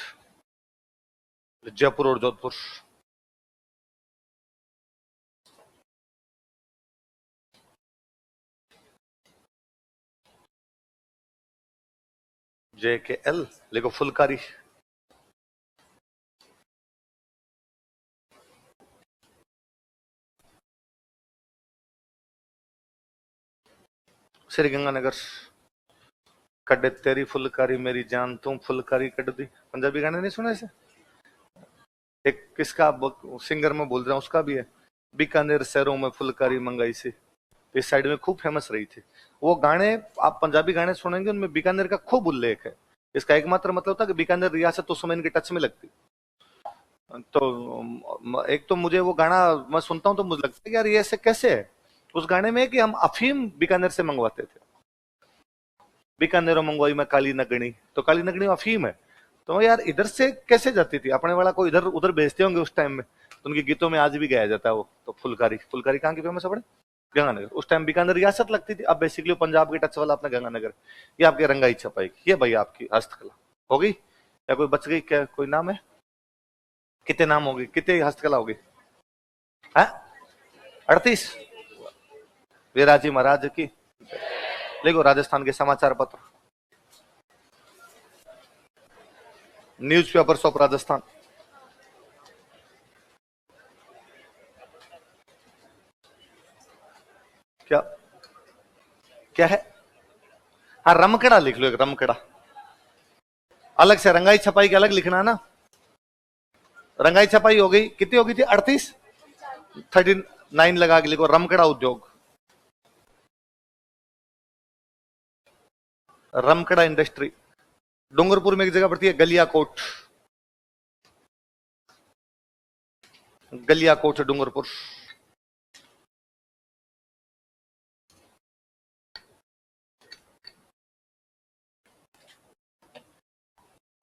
जयपुर और जोधपुर। जे के एल लिखो फुलकारी। श्री गंगानगर। कड्डे तेरी फुलकारी मेरी जान तू फुलकारी कट दी। पंजाबी गाने नहीं सुने इसे? एक किसका सिंगर में बोल रहा हूँ, उसका भी है, बीकानेर शहरों में फुलकारी मंगाई से। इस साइड में खूब फेमस रही थी वो गाने। आप पंजाबी गाने सुनेंगे उनमें बीकानेर का खूब उल्लेख है। इसका एकमात्र मतलब था कि बीकानेर रियासत उस समय इनके टच में लगती। तो एक तो मुझे वो गाना मैं सुनता हूँ तो मुझे लगता है यार ये ऐसे कैसे है। उस गाने में कि हम अफीम बीकानेर से मंगवाते थे। बीकानेरों मंगवाई मैं काली नगनी, तो काली नगनी अफीम है। तो यार इधर से कैसे जाती थी, अपने वाला को इधर उधर भेजते होंगे उस टाइम में। तो उनके गीतों में आज भी गाया जाता है वो। तो फुलकारी, फुलकारी कहाँ की फेमस है? बड़े गंगानगर। उस टाइम बीकानेर रियासत लगती थी। अब बेसिकली पंजाब के टच वाला अपना गंगानगर। ये आपके रंगाई छपाई, ये भाई आपकी हस्तकला हो गई, या कोई बच गई? क्या कोई नाम है? कितने नाम होगी, कितने हस्तकला होगी? 38। वीराजी महाराज की। देखो राजस्थान के समाचार पत्र, न्यूज़पेपर्स ऑफ राजस्थान। क्या क्या है? हाँ रमकड़ा लिख लो, एक रमकड़ा। अलग से रंगाई छपाई के अलग लिखना है ना। रंगाई छपाई हो गई, कितनी हो गई थी? 38। 39 लगा के लिखो रमकड़ा उद्योग। रमकड़ा इंडस्ट्री। डूंगरपुर में एक जगह पड़ती है गलियाकोट। गलियाकोट डूंगरपुर।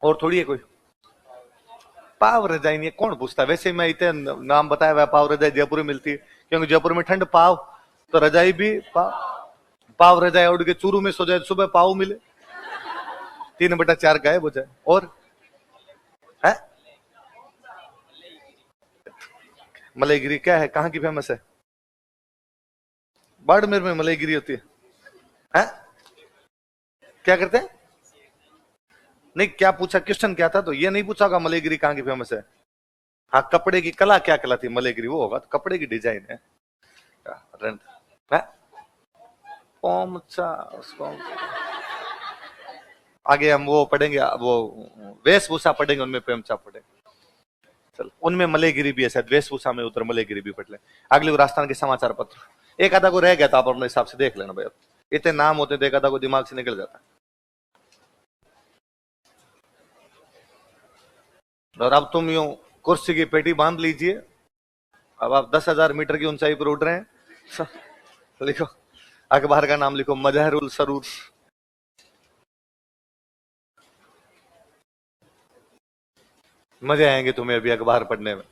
और थोड़ी है कोई? पाव रजाई नहीं है, कौन पूछता है वैसे। मैं इतने नाम बताया हुआ, पाव रजाई जयपुर में मिलती है क्योंकि जयपुर में ठंड। पाव तो रजाई भी पाव। पाव रजाई उड़ के चूरू में सो जाए, सुबह पाव मिले। 3/4 गायब हो जाए। और है मलयगिरी क्या है, कहाँ की फेमस है? बाड़मेर में मलयगिरी होती है? क्या करते हैं? नहीं, क्या पूछा, क्वेश्चन क्या था? तो ये नहीं पूछा होगा मलयगिरी कहाँ की फेमस है। हाँ, कपड़े की कला, क्या कला थी मलयगिरी, वो होगा। तो कपड़े की डिजाइन है। है? पोमचा उसको आगे हम वो पढ़ेंगे, वो वेशभूषा पढ़ेंगे, उनमें पेमचा पढ़ेंगे। चल, उनमें मलयगिरी भी है शायद, वेशभूषा में उधर मलयगिरी भी पढ़ ले। अगले वो राजस्थान के समाचार पत्र, एक आधा को रह गया था, आप अपने हिसाब से देख लेना भाई। इतने नाम होते, एक आधा को दिमाग से निकल जाता। और अब तुम यूं कुर्सी की पेटी बांध लीजिए, अब आप 10,000 मीटर की ऊंचाई पर उड़ रहे हैं। लिखो, अखबार का नाम लिखो, मजहरुल सरूर। मजे आएंगे तुम्हें अभी अखबार पढ़ने में।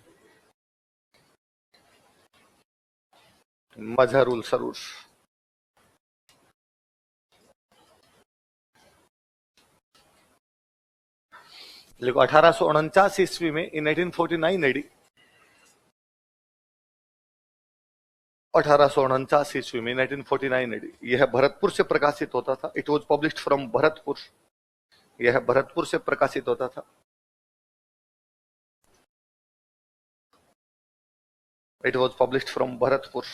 मजहरुल सरूर। देखो, 1849 ईस्वी में, इन 1849 एडी, 1849 ईस्वी में, 1949 एडी, यह भरतपुर से प्रकाशित होता था। It was published from Bharatpur. यह भरतपुर से प्रकाशित होता था। It was published from Bharatpur.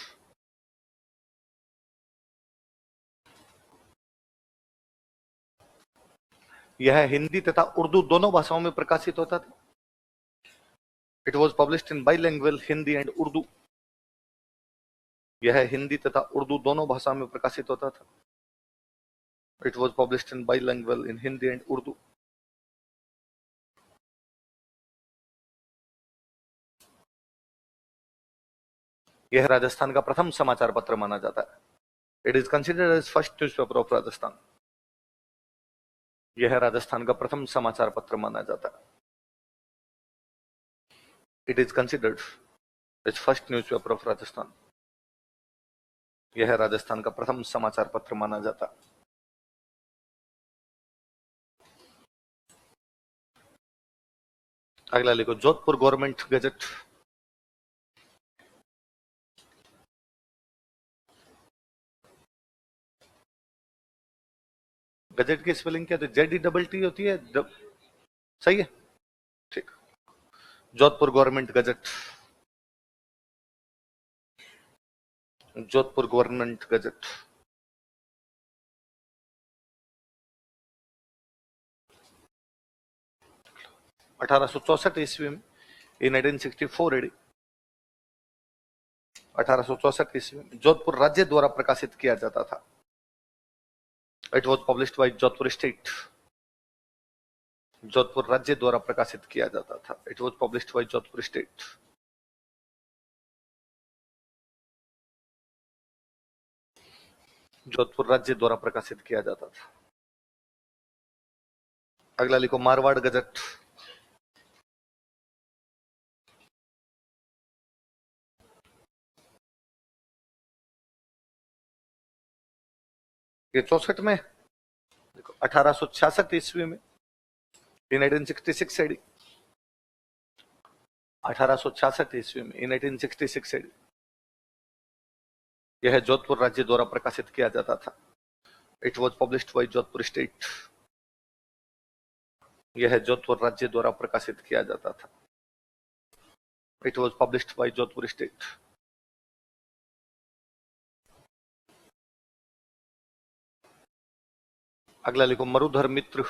यह हिंदी तथा उर्दू दोनों भाषाओं में प्रकाशित होता था। It was published in bilingual Hindi and Urdu. यह हिंदी तथा उर्दू दोनों भाषा में प्रकाशित होता था। It was published in bilingual in Hindi and Urdu. यह राजस्थान का प्रथम समाचार पत्र माना जाता है। It is considered as first newspaper of Rajasthan. यह राजस्थान का प्रथम समाचार पत्र माना जाता है। It is considered as first newspaper of Rajasthan. यह राजस्थान का प्रथम समाचार पत्र माना जाता है। अगला लिखो, जोधपुर गवर्नमेंट गजट। गजट की स्पेलिंग क्या होती है? ZETT होती है। सही है, ठीक। Jodhpur government gazette. Jodhpur government gazette. 1864 ईस्वी में, इन 1864 एडी, 1864 ईस्वी में जोधपुर राज्य द्वारा प्रकाशित किया जाता था। It was published by Jodhpur state. Jodhpur राज्य द्वारा प्रकाशित किया जाता था। It was published by Jodhpur state. Jodhpur राज्य द्वारा प्रकाशित किया जाता था। अगला लिखो, मारवाड़ गजट। ये 64 में, देखो 1866 ईस्वी में, इन 1866 एडी, 1866 ईस्वी में, इन 1866 एडी, यह जोधपुर राज्य द्वारा प्रकाशित किया जाता था। It was published by Jodhpur state. यह जोधपुर राज्य द्वारा प्रकाशित किया जाता था। It was published by Jodhpur state. अगला लिखो, मरुधर मित्र।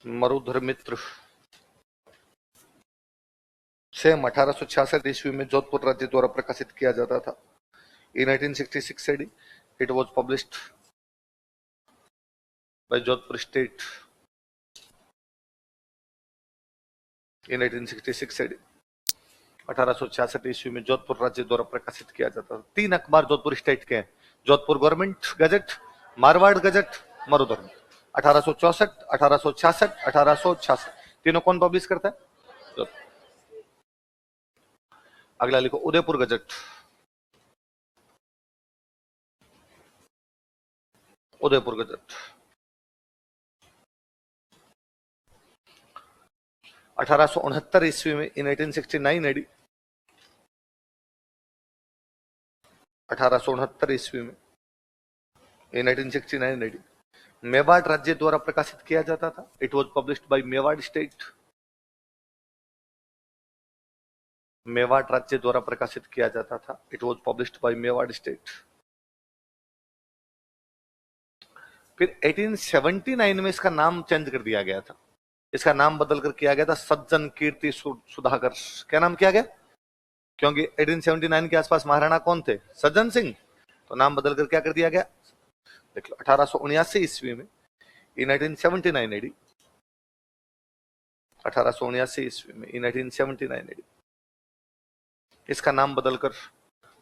मरुधर मित्र सेम 1866 ईस्वी में जोधपुर राज्य द्वारा प्रकाशित किया जाता था। In 1866 AD, it was published by Jodhpur state. In 1866 AD, 1866 ईस्वी में जोधपुर राज्य द्वारा प्रकाशित किया जाता था। 3 अखबार जोधपुर स्टेट के हैं, Jodhpur government gazette, Marwar gazette, Marudhar. 1864, 1866, 1866, तीनों कौन पब्लिश करता है? अगला लिखो, उदयपुर गजट। उदयपुर गजट। 1869 ईस्वी में, इन 1869 एडी, 1869 ईस्वी में, इन 1869 एडी, मेवाड़ राज्य द्वारा प्रकाशित किया जाता था। It was published bye Mewar state. Mewar राज्य द्वारा प्रकाशित किया जाता था। It was published bye Mewar state. फिर 1879 में इसका नाम चेंज कर दिया गया था। इसका नाम बदलकर किया गया था सज्जन कीर्ति सुधाकर। क्या नाम किया गया? क्योंकि 1879 के आसपास महाराणा कौन थे? सज्जन सिंह। तो नाम बदलकर क्या कर दिया गया? देख लो, 1879 ईस्वी में, इन 1879 एडी, 1879 ईस्वी में, इन 1879 एडी, इसका नाम बदलकर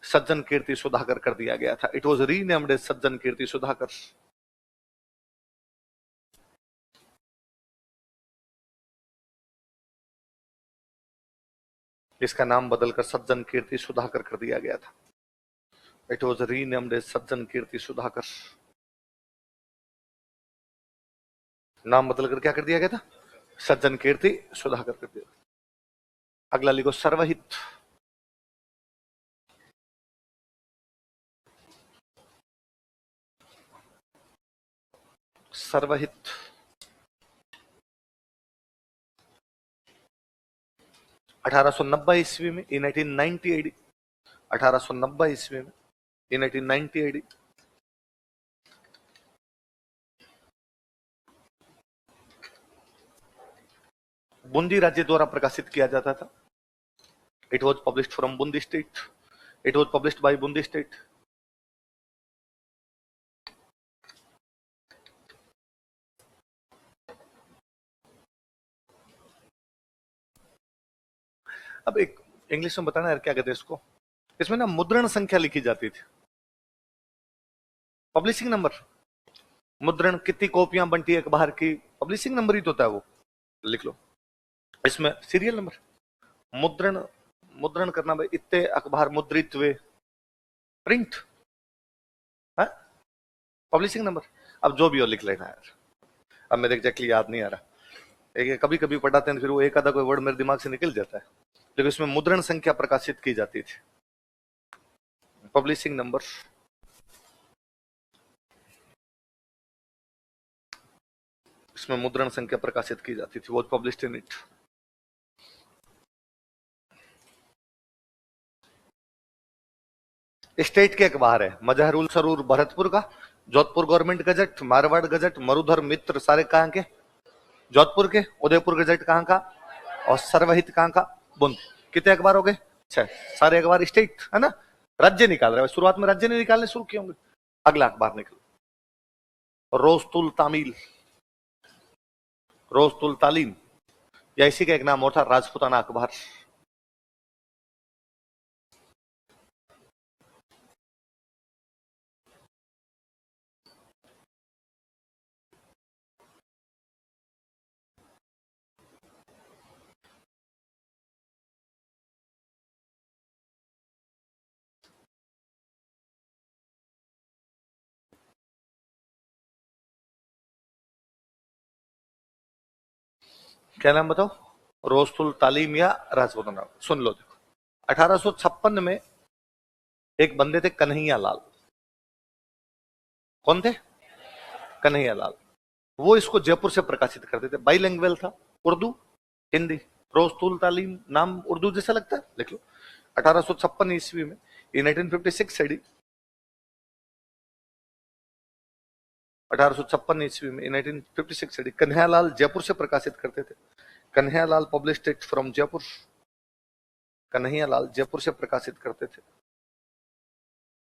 सज्जन कीर्ति सुधाकर कर दिया गया था। इट वॉज रीनेम्ड एज सज्जन कीर्ति सुधाकर। इसका नाम बदलकर सज्जन कीर्ति सुधाकर कर दिया गया था। इट वॉज रीनेम्ड एज सज्जन कीर्ति सुधाकर। नाम बदलकर क्या कर दिया गया था? सज्जन कीर्ति सुधाकर कर दिया। अगला लिखो सर्वहित। सर्वहित 1890 ईस्वी में, इन 1890 एडी, 1890 ईस्वी में, इन 1890 एडी, बूंदी राज्य द्वारा प्रकाशित किया जाता था। It was published from Bundi state. It was published bye Bundi state. अब एक इंग्लिश में बताना यार, क्या कहते हैं इसको? इसमें ना मुद्रण संख्या लिखी जाती थी। पब्लिशिंग नंबर, मुद्रण कितनी कॉपियां बनती है अखबार की, पब्लिशिंग नंबर ही तो होता है वो। लिख लो इसमें सीरियल नंबर। मुद्रण, मुद्रण करना भाई, इतने अखबार मुद्रित हुए, प्रिंट, पब्लिशिंग नंबर। अब जो भी हो लिख लेना यार, अब मेरे एग्जैक्टली याद नहीं आ रहा। एक कभी कभी पढ़ाते हैं फिर वो एक आधा कोई वर्ड मेरे दिमाग से निकल जाता है, लेकिन इसमें मुद्रण संख्या प्रकाशित की जाती थी, पब्लिशिंग नंबर। इसमें मुद्रण संख्या प्रकाशित की जाती थी, वो पब्लिश्ड इन इट। स्टेट के अखबार है, मजहरुल सरूर भरतपुर का, Jodhpur government gazette, Marwar gazette, Marudhar Mitra, सारे कहां के? जोधपुर के। उदयपुर गजट कहां का? और सर्वहित कहां का? बुंद। कितने अखबार हो गए? 6। सारे अखबार स्टेट है ना, राज्य निकाल रहे हैं। शुरुआत में राज्य नहीं निकालने शुरू किए होंगे। अगला अखबार निकलो, रोस्तुल तामील, रोस्तुल तालीम, या इसी का एक नाम और था राजपुताना अखबार। क्या नाम बताओ? रोस्तुल तालीम या राजपुताना। सुन लो, देखो 1856 में एक बंदे थे कन्हैया लाल। कौन थे? कन्हैया लाल। वो इसको जयपुर से प्रकाशित करते थे। बाईलैंग्वेज था, उर्दू हिंदी। रोस्तुल तालीम नाम उर्दू जैसा लगता है, लिख लो। 1856 ईस्वी में, इन 1856 एडी, 1856 ईस्वी में, इन 1856 एडी, कन्हैयालाल जयपुर से प्रकाशित करते थे। Kanhaiyalal published it from Jaipur. Kanhaiyalal Jaipur से प्रकाशित करते थे।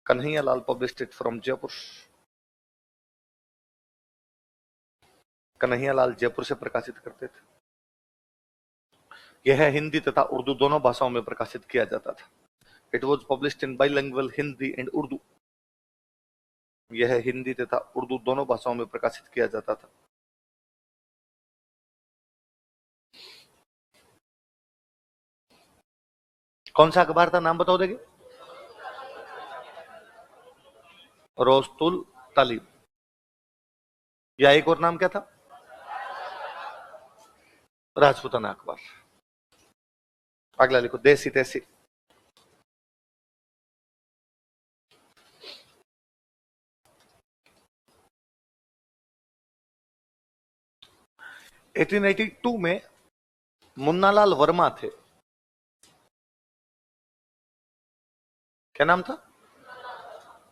Kanhaiyalal published it from Jaipur. Kanhaiyalal Jaipur से प्रकाशित करते थे। यह हिंदी तथा उर्दू दोनों भाषाओं में प्रकाशित किया जाता था। It was published in bilingual Hindi and Urdu. यह हिंदी तथा उर्दू दोनों भाषाओं में प्रकाशित किया जाता था। कौन सा अखबार था, नाम बताओ देंगे? रोस्तुल तालीम। या एक और नाम क्या था? राजपूताना अखबार। अगला लिखो, देसी तैसी। एटीन 1882 में मुन्नालाल वर्मा थे। क्या नाम था?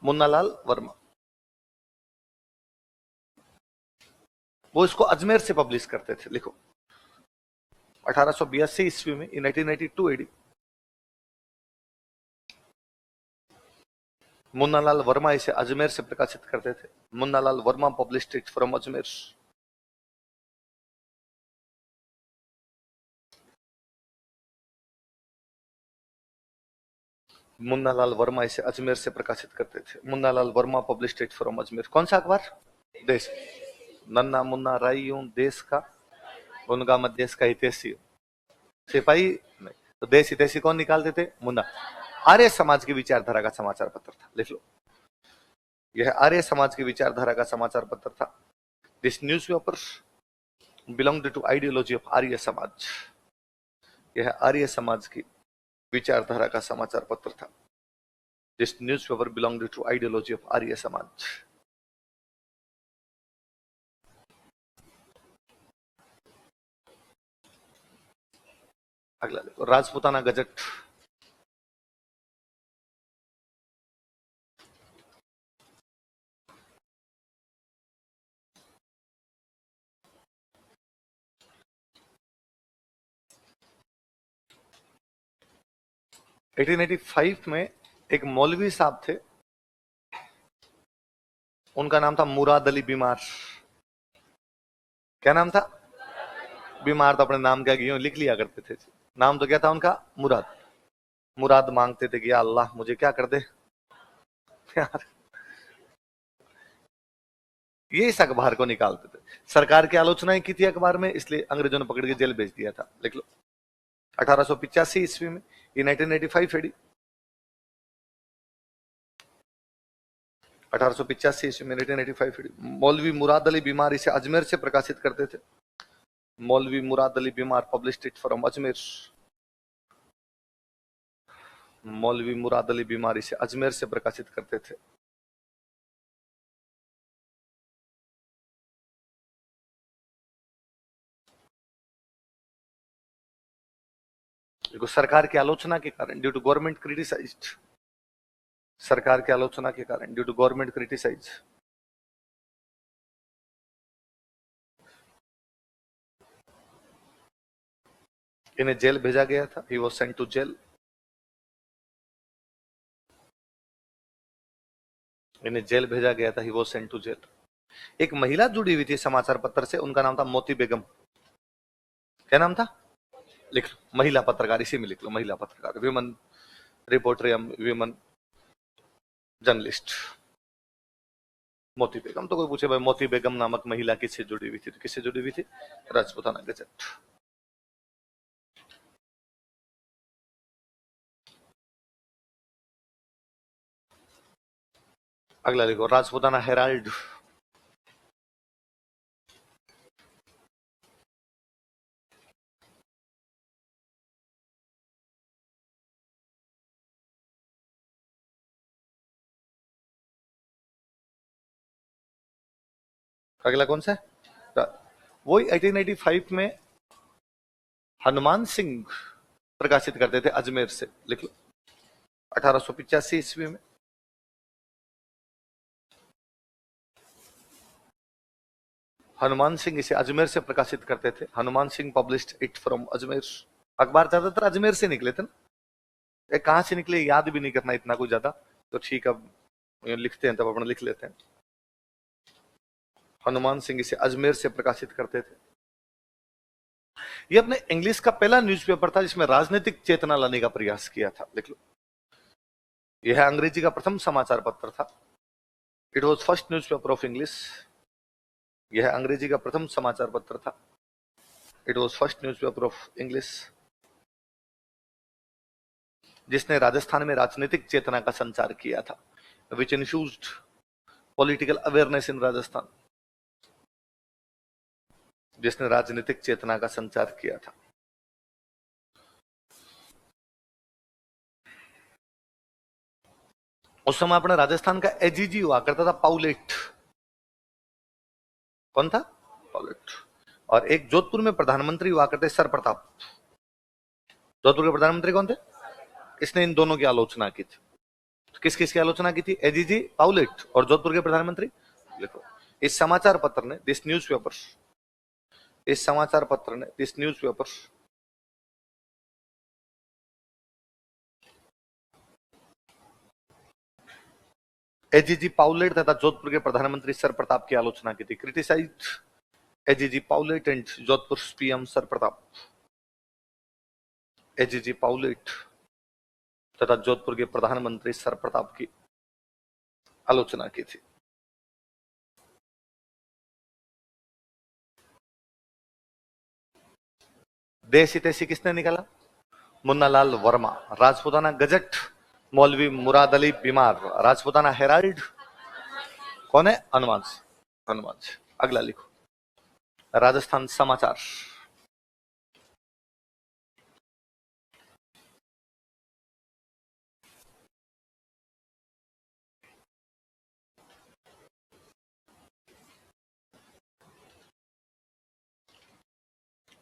मुन्नालाल वर्मा। वो इसको अजमेर से पब्लिश करते थे। लिखो, 1882 ईस्वी में, इन 1882 एडी, मुन्नालाल वर्मा इसे अजमेर से प्रकाशित करते थे। Munnalal Verma published it from Ajmer. Munnalal Verma इसे अजमेर से प्रकाशित करते थे। Munnalal Verma published it from Ajmer. कौन सा अखबार? देश। नन्ना मुन्ना राई हूं देश का, उनका मत देश का हितैषी हूं। सिपाही नहीं तो देश हितैषी कौन निकालते थे? मुन्ना। आर्य समाज की विचारधारा का समाचार पत्र था। लिख लो, यह आर्य समाज की विचारधारा का समाचार पत्र था। This newspaper belonged to ideology of Arya Samaj. यह आर्य समाज की विचारधारा का समाचार पत्र था। This newspaper belonged to ideology of Arya Samaj. अगला देखो, राजपूताना गजट। एटीन 1885 में एक मौलवी साहब थे, उनका नाम था मुराद अली बीमार। क्या नाम था? बीमार तो अपने नाम क्या गियो लिख लिया करते थे। नाम तो क्या था उनका? मुराद। मुराद मांगते थे कि या अल्लाह मुझे क्या कर दे यार। ये इस अखबार को निकालते थे। सरकार की आलोचनाएं की थी अखबार में, इसलिए अंग्रेजों ने पकड़ के जेल भेज दिया था। लिख लो, 1885 ईस्वी में, ये 1985 एडी, 1885 ईस्वी में, 1985 एडी, मौलवी मुराद अली बीमार इसे अजमेर से प्रकाशित करते थे। मौलवी मुराद अली बीमार पब्लिश्ड इट फ्रॉम अजमेर। मौलवी मुराद अली बीमार इसे अजमेर से प्रकाशित करते थे। देखो, सरकार की आलोचना के कारण, ड्यू टू गवर्नमेंट क्रिटिसाइज्ड, सरकार की आलोचना के कारण, ड्यू टू गवर्नमेंट क्रिटिसाइज, इन्हें जेल भेजा गया था। He was sent to jail. इन्हें जेल भेजा गया था। He was sent to jail. एक महिला जुड़ी हुई थी समाचार पत्र से, उनका नाम था मोती बेगम। क्या नाम था? लिख लो, महिला पत्रकार, इसी में लिख लो, महिला पत्रकार, विमन रिपोर्टर या विमन जर्नलिस्ट। मोती बेगम। तो कोई पूछे भाई मोती बेगम नामक महिला किससे जुड़ी हुई थी, तो किससे जुड़ी हुई थी? राजपूताना गजट। अगला देखो, राजपूताना हेराल्ड। अगला कौन सा है? वही 1885 में हनुमान सिंह प्रकाशित करते थे अजमेर से। लिख लो, 1885 ईस्वी में हनुमान सिंह इसे अजमेर से प्रकाशित करते थे। Hanuman Singh published it from Ajmer. अखबार ज्यादातर अजमेर से निकले थे ना। कहां से निकले याद भी नहीं करना इतना कुछ ज्यादा, तो ठीक, अब लिखते हैं तब अपना लिख लेते हैं। हनुमान सिंह इसे अजमेर से प्रकाशित करते थे। यह अपने इंग्लिश का पहला न्यूज़पेपर था जिसमें राजनीतिक चेतना लाने का प्रयास किया था। लिख लो, यह अंग्रेजी का प्रथम समाचार पत्र था। It was first newspaper of English. यह अंग्रेजी का प्रथम समाचार पत्र था। It was first newspaper of इंग्लिश, जिसने राजस्थान में राजनीतिक चेतना का संचार किया था। Which infused political awareness in Rajasthan. जिसने राजनीतिक चेतना का संचार किया था। उस समय अपने राजस्थान का एजीजी हुआ करता था पाउलेट। कौन था? पाउलेट। और एक जोधपुर में प्रधानमंत्री हुआ करते सर प्रताप। जोधपुर के प्रधानमंत्री कौन थे? किसने इन दोनों की आलोचना की थी? किस किस की आलोचना की थी? एजीजी, पाउलेट और जोधपुर के प्रधानमंत्री। देखो, इस समाचार पत्र ने, दिस न्यूज़पेपर, इस समाचार पत्र ने, दिस न्यूज़पेपर एजीजी पाउलेट तथा जोधपुर के प्रधानमंत्री सर प्रताप की आलोचना की थी। Criticize AGG Powlett and Jodhpur PM sir Pratap. AGG Powlett तथा जोधपुर के प्रधानमंत्री सर प्रताप की आलोचना की थी। देसी तेसी किसने निकाला? मुन्नालाल वर्मा। राजपूताना गजट, मौलवी मुराद अली बीमार। राजपूताना हेराल्ड कौन है? हनुमान सिंह। हनुमान सिंह। अगला लिखो, राजस्थान समाचार।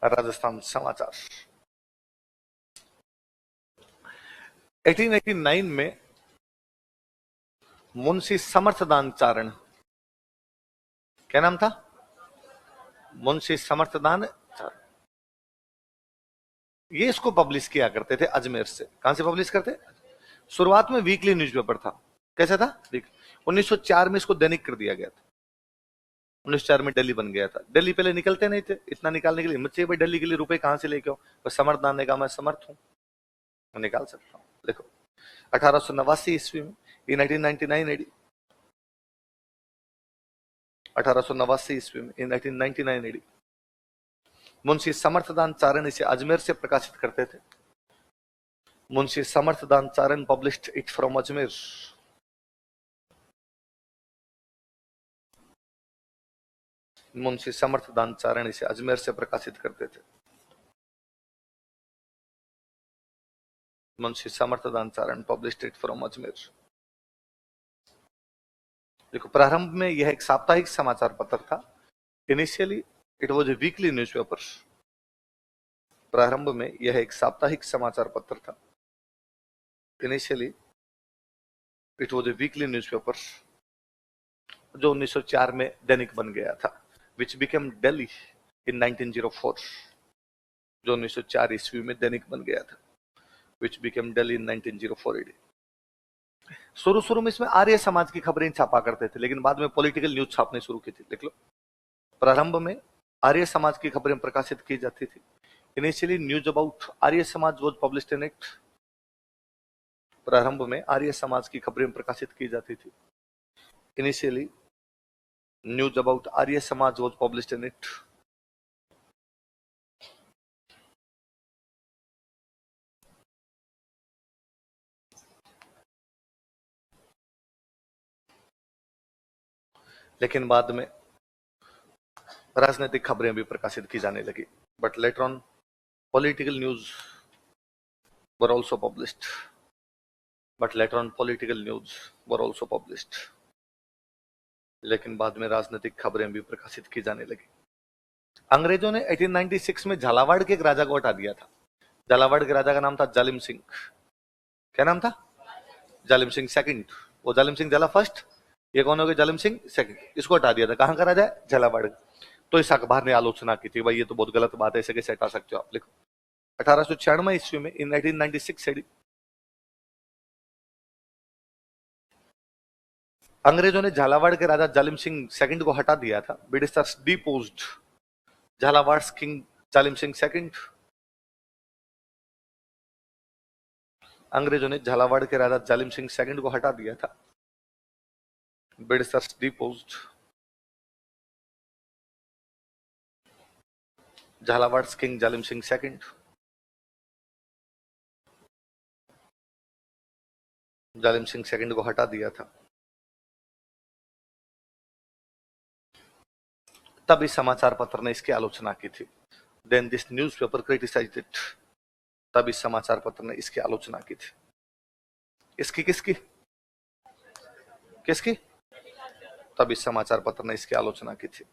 राजस्थान समाचार 1889 में मुंशी समर्थदान चारण, क्या नाम था? मुंशी समर्थदान चारण। ये इसको पब्लिश किया करते थे अजमेर से। कहां से पब्लिश करते? शुरुआत में वीकली न्यूज़पेपर था। कैसा था? 1904 में इसको दैनिक कर दिया गया था। 1904 में दिल्ली बन गया था। दिल्ली पहले निकलते नहीं थे, इतना निकालने के लिए हिम्मत चाहिए भाई, दिल्ली के लिए रुपए कहां से लेके आओ? बस समर्थदान ने कहा मैं समर्थ हूं, मैं निकाल सकता हूं। देखो, 1889 ईस्वी में, 1999 एडी, 1889 ईस्वी में, 1999 एडी, मुंशी समर्थदान चारण इसे अजमेर से प्रकाशित करते थे। Munshi Samarthdan Charan published it from Ajmer. Munshi Samarthdan Charan इसे अजमेर से प्रकाशित करते थे। Munshi Samarthdan Charan published it from Ajmer. देखो, प्रारंभ में यह एक साप्ताहिक समाचार पत्र था। Initially it was a weekly newspaper. प्रारंभ में यह एक साप्ताहिक समाचार पत्र था। Initially it was a weekly newspaper, जो 1904 में दैनिक बन गया था, विच बिकेम दिल्ली इन 1904। जो 1904 ईस्वी में दैनिक बन गया था, which became Delhi in 1904 AD. शुरू शुरू में इसमें आर्य समाज की खबरें छापा करते थे, लेकिन बाद में पॉलिटिकल न्यूज छापने शुरू की थी। देख लो, प्रारंभ में आर्य समाज की खबरें प्रकाशित की जाती थी। Initially news about Arya Samaj was published in it. प्रारंभ में आर्य समाज की खबरें प्रकाशित की जाती थी। Initially news about Arya Samaj was published in it. लेकिन बाद में राजनीतिक खबरें भी प्रकाशित की जाने लगी। But later on political news were also published. But later on political news were also published. लेकिन बाद में राजनीतिक खबरें भी प्रकाशित की जाने लगी। अंग्रेजों ने 1896 में झालावाड़ के एक राजा को हटा दिया था। झालावाड़ के राजा का नाम था जालिम सिंह। क्या नाम था? जालिम सिंह सेकंड। वो जालिम सिंह झाला फर्स्ट, ये कौन हो गए? जालिम सिंह सेकंड। इसको हटा दिया था। कहां का राजा है? झालावाड़। तो इस अखबार ने आलोचना की थी, भाई ये तो बहुत गलत बात है, ऐसे कैसे हटा सकते हो आप? लिखो, 1896 ईस्वी में, इन 1896 एडी, अंग्रेजों ने झालावाड़ के राजा जालिम सिंह सेकंड को हटा दिया था। ब्रिटिशर्स डिपोज्ड झालावाड़ किंग जालिम सिंह सेकंड। अंग्रेजों ने झालावाड़ के राजा जालिम सिंह सेकंड को हटा दिया था। ब्रिटिशर्स डिपोज्ड झालावाड़ किंग जालिम सिंह सेकंड। जालिम सिंह सेकंड को हटा दिया था। तब इस समाचार पत्र ने इसकी आलोचना की थी। Then this newspaper criticised it. तब इस समाचार पत्र ने इसकी आलोचना की थी। इसकी किसकी किसकी? तब इस समाचार पत्र ने इसकी आलोचना की थी।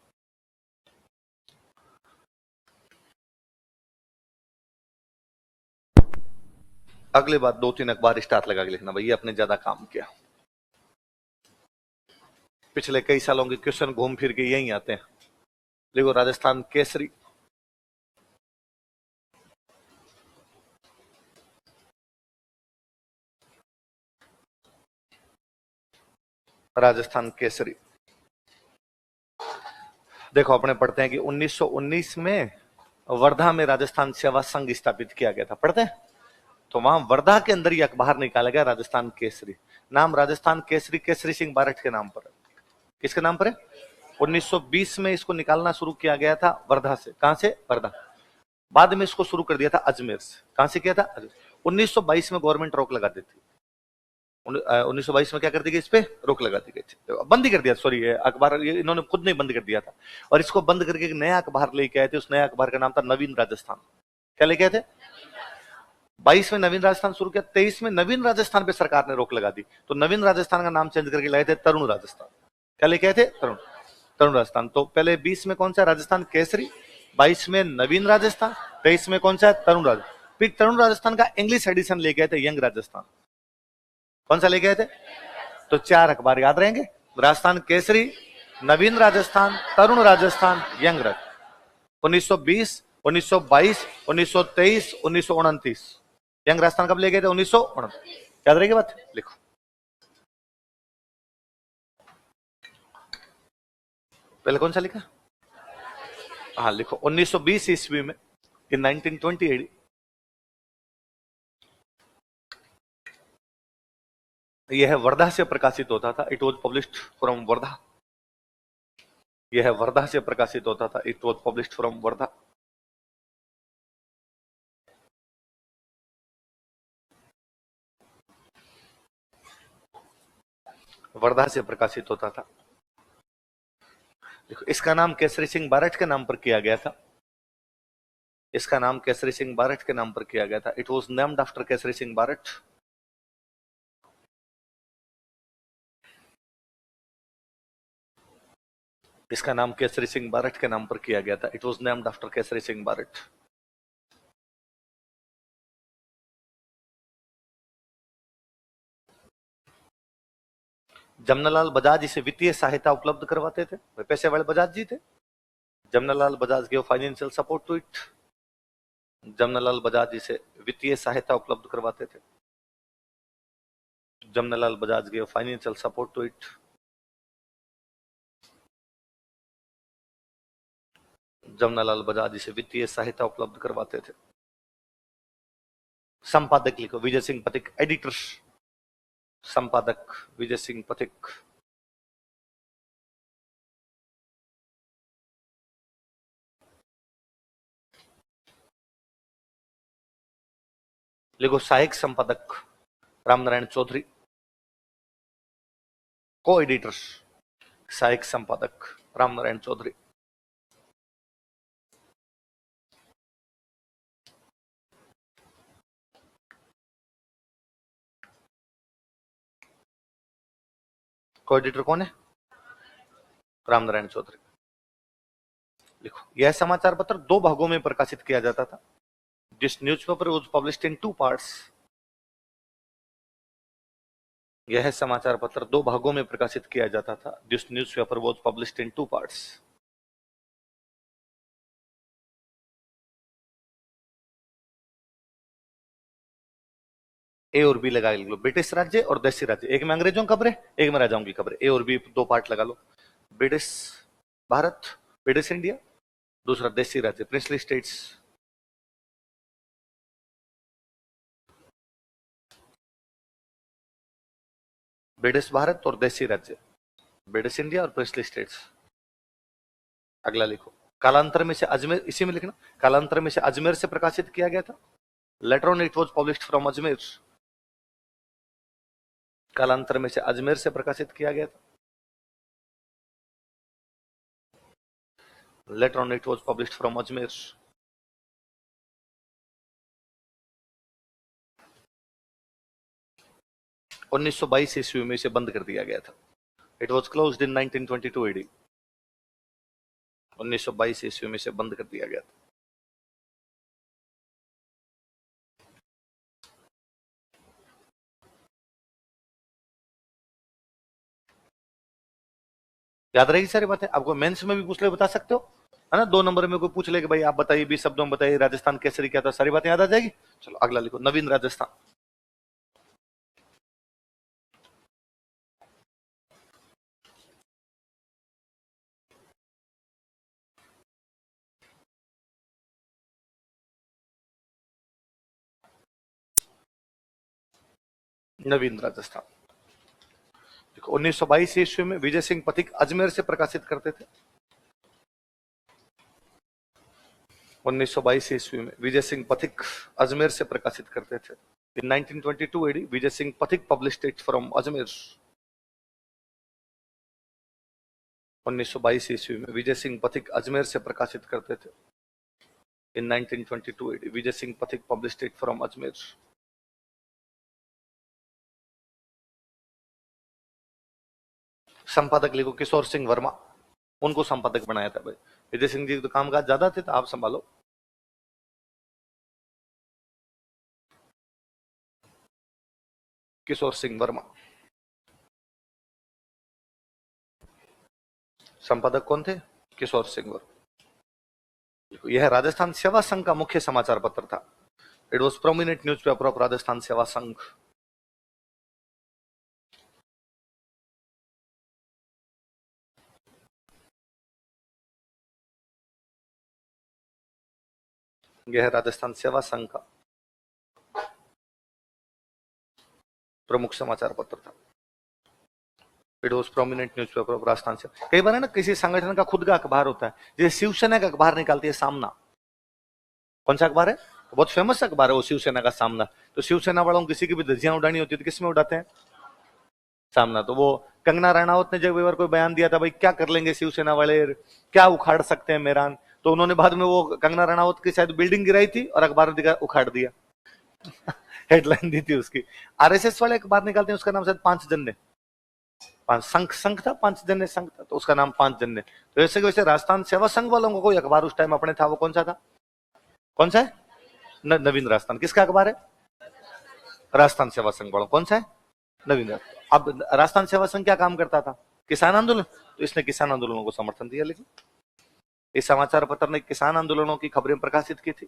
अगली बात 2-3 अखबार स्टार लगा के लिखना, भैया अपने ज्यादा काम किया। पिछले कई सालों के क्वेश्चन घूम फिर के यही आते हैं। देखो राजस्थान केसरी, राजस्थान केसरी। देखो अपने पढ़ते हैं कि 1919 में वर्धा में राजस्थान सेवा संघ स्थापित किया गया था, पढ़ते हैं? तो वहां वर्धा के अंदर ये अखबार निकाला गया राजस्थान केसरी। नाम राजस्थान केसरी केसरी सिंह बारठ के नाम पर है। किसके नाम पर है? 1920 में इसको निकालना शुरू किया गया था वर्धा से। कहां से? वर्धा। बाद में इसको शुरू कर दिया था अजमेर से। कहां से किया था? 1922 में गवर्नमेंट रोक लगा देती। 1922 में क्या कर दी गई? इस पे रोक लगा दी गई थी, बंद ही कर दिया। सॉरी, अखबार ये इन्होंने खुद नहीं बंद कर दिया था, और इसको बंद करके एक नया अखबार लेके आए थे। उस नया अखबार का नाम था नवीन राजस्थान। क्या लेके आए थे? 22 में नवीन राजस्थान शुरू किया, 23 में नवीन राजस्थान पे सरकार ने रोक लगा दी, तो नवीन राजस्थान का नाम चेंज करके लाए थे तरुण राजस्थान। क्या लेके आए थे? तरुण तरुण राजस्थान। तो पहले 20 में कौन सा? राजस्थान केसरी। 22 में नवीन राजस्थान। 23 में कौन सा है? तरुण राजस्थान। फिर तरुण राजस्थान का इंग्लिश एडिशन लेके आए थे यंग राजस्थान। कौन सा लेके आए थे? तो 4 अखबार याद रहेंगे, राजस्थान केसरी, नवीन राजस्थान, तरुण राजस्थान, यंग राजस्थान। 1920, 1922, 1923, 1929। यंग राजस्थान कब ले गए थे? 1929। याद रहेगी बात? लिखो। पहले कौन सा लिखा? हाँ लिखो। 1920 ईस्वी में, इन 1920 यह वर्धा से प्रकाशित होता था। It was published from Wardha. यह वर्धा से प्रकाशित होता था। It was published from Wardha. Wardha से प्रकाशित होता था। देखो इसका नाम केसरी सिंह बारठ के नाम पर किया गया था। इसका नाम केसरी सिंह बारठ के नाम पर किया गया था। It was named after Kesari Singh Barath. इसका नाम केसरी सिंह बारठ के नाम पर किया गया था। It was named after Kesari Singh Barath. Jamnalal Bajaj इसे वित्तीय सहायता उपलब्ध करवाते थे। वे पैसे वाले बजाज जी थे। Jamnalal Bajaj give financial support to it. Jamnalal Bajaj इसे वित्तीय सहायता उपलब्ध करवाते थे। Jamnalal Bajaj give financial support to it. Jamnalal Bajaj इसे वित्तीय सहायता उपलब्ध करवाते थे। संपादक लिखो विजय सिंह पथिक। एडिटर संपादक विजय सिंह पथिक। लिखो सहायक संपादक रामनारायण चौधरी। को एडिटर सहायक संपादक रामनारायण चौधरी। को एडिटर कौन है? रामनारायण चौधरी। लिखो यह समाचार पत्र 2 भागों में प्रकाशित किया जाता था। This newspaper was published in 2 parts. यह समाचार पत्र 2 भागों में प्रकाशित किया जाता था। This newspaper was published in 2 parts. A और बी लगा लो। ब्रिटिश राज्य और देशी राज्य। एक में अंग्रेजों की खबरें, एक में राजाओं की खबरें। ए और बी 2 पार्ट लगा लो। British Bharat, British India. दूसरा देशी राज्य प्रिंसली स्टेट्स। ब्रिटिश भारत और देशी राज्य, ब्रिटिश इंडिया और प्रिंसली स्टेट्स। अगला लिखो कालांतर में से अजमेर, इसी में लिखना, कालांतर में से अजमेर से प्रकाशित किया गया था। Later on it was published from Ajmer. कालांतर में से अजमेर से प्रकाशित किया गया था। Later on, it was published from Ajmer. उन्नीस सौ बाईस ईस्वी में इसे बंद कर दिया गया था. It was closed in 1922 AD. 1922 ईस्वी में इसे बंद कर दिया गया था. याद रहेगी सारी बातें. आपको मेंस में भी पूछ ले बता सकते हो, है ना. 2 नंबर में कोई पूछ ले कि भाई आप बताइए 20 शब्दों में बताइए राजस्थान केसरी क्या था, सारी बातें याद आ जाएगी. चलो अगला लिखो, नवीन राजस्थान. नवीन राजस्थान देखो, 1922 ईस्वी में विजय सिंह पथिक अजमेर से प्रकाशित करते थे. 1922 ईस्वी में विजय सिंह पथिक अजमेर से प्रकाशित करते थे. In 1922 AD, Vijay Singh Pathik published it from Ajmer. 1922 ईस्वी में विजय सिंह पथिक अजमेर से प्रकाशित करते थे. In 1922 AD, Vijay Singh Pathik published it from Ajmer. संपादक लिखो किशोर सिंह वर्मा. उनको संपादक बनाया था भाई. विजय सिंह जी तो कामकाज ज्यादा थे, तो आप संभालो. किशोर सिंह वर्मा. संपादक कौन थे? किशोर सिंह वर्मा. यह राजस्थान सेवा संघ का मुख्य समाचार पत्र था. It was prominent news paper of Rajasthan सेवा संघ. यह राजस्थान सेवा संघ का प्रमुख समाचार पत्र था. It was prominent news paper of Rajasthan से. कई बार है ना, किसी संगठन का खुद का अखबार होता है. जैसे शिवसेना का अखबार निकालती है सामना. कौन सा अखबार है? बहुत फेमस अखबार है वो शिवसेना का सामना. तो शिवसेना वालों को किसी की भी धज्जियां उड़ानी होती है तो किसमें उड़ाते हैं? सामना. तो वो कंगना रनावत ने जब एक बार कोई बयान दिया था, भाई क्या कर लेंगे शिवसेना वाले, क्या उखाड़ सकते हैं मैदान, तो उन्होंने बाद में वो कंगना रनावत की शायद बिल्डिंग गिराई थी और अखबार उखाड़ दिया. हेडलाइन दी थी उसकी. आरएसएस वाले अखबार निकालते हैं, उसका नाम शायद पांच जन्ने. पांच संघ था, पांच जन्ने संघ था, तो उसका नाम पांच जन्ने. तो ऐसे वैसे राजस्थान सेवा संघ वालों को कोई अखबार उस टाइम अपने था, वो कौन सा था? कौन सा है? नवीन राजस्थान. किसका अखबार है? राजस्थान सेवा संघ वालों. कौन सा है? नवीन राजस्थान. अब राजस्थान सेवा संघ क्या काम करता था? किसान आंदोलन. तो इसने किसान आंदोलनों को समर्थन दिया. लेकिन इस समाचार पत्र ने किसान आंदोलनों की खबरें प्रकाशित की थी.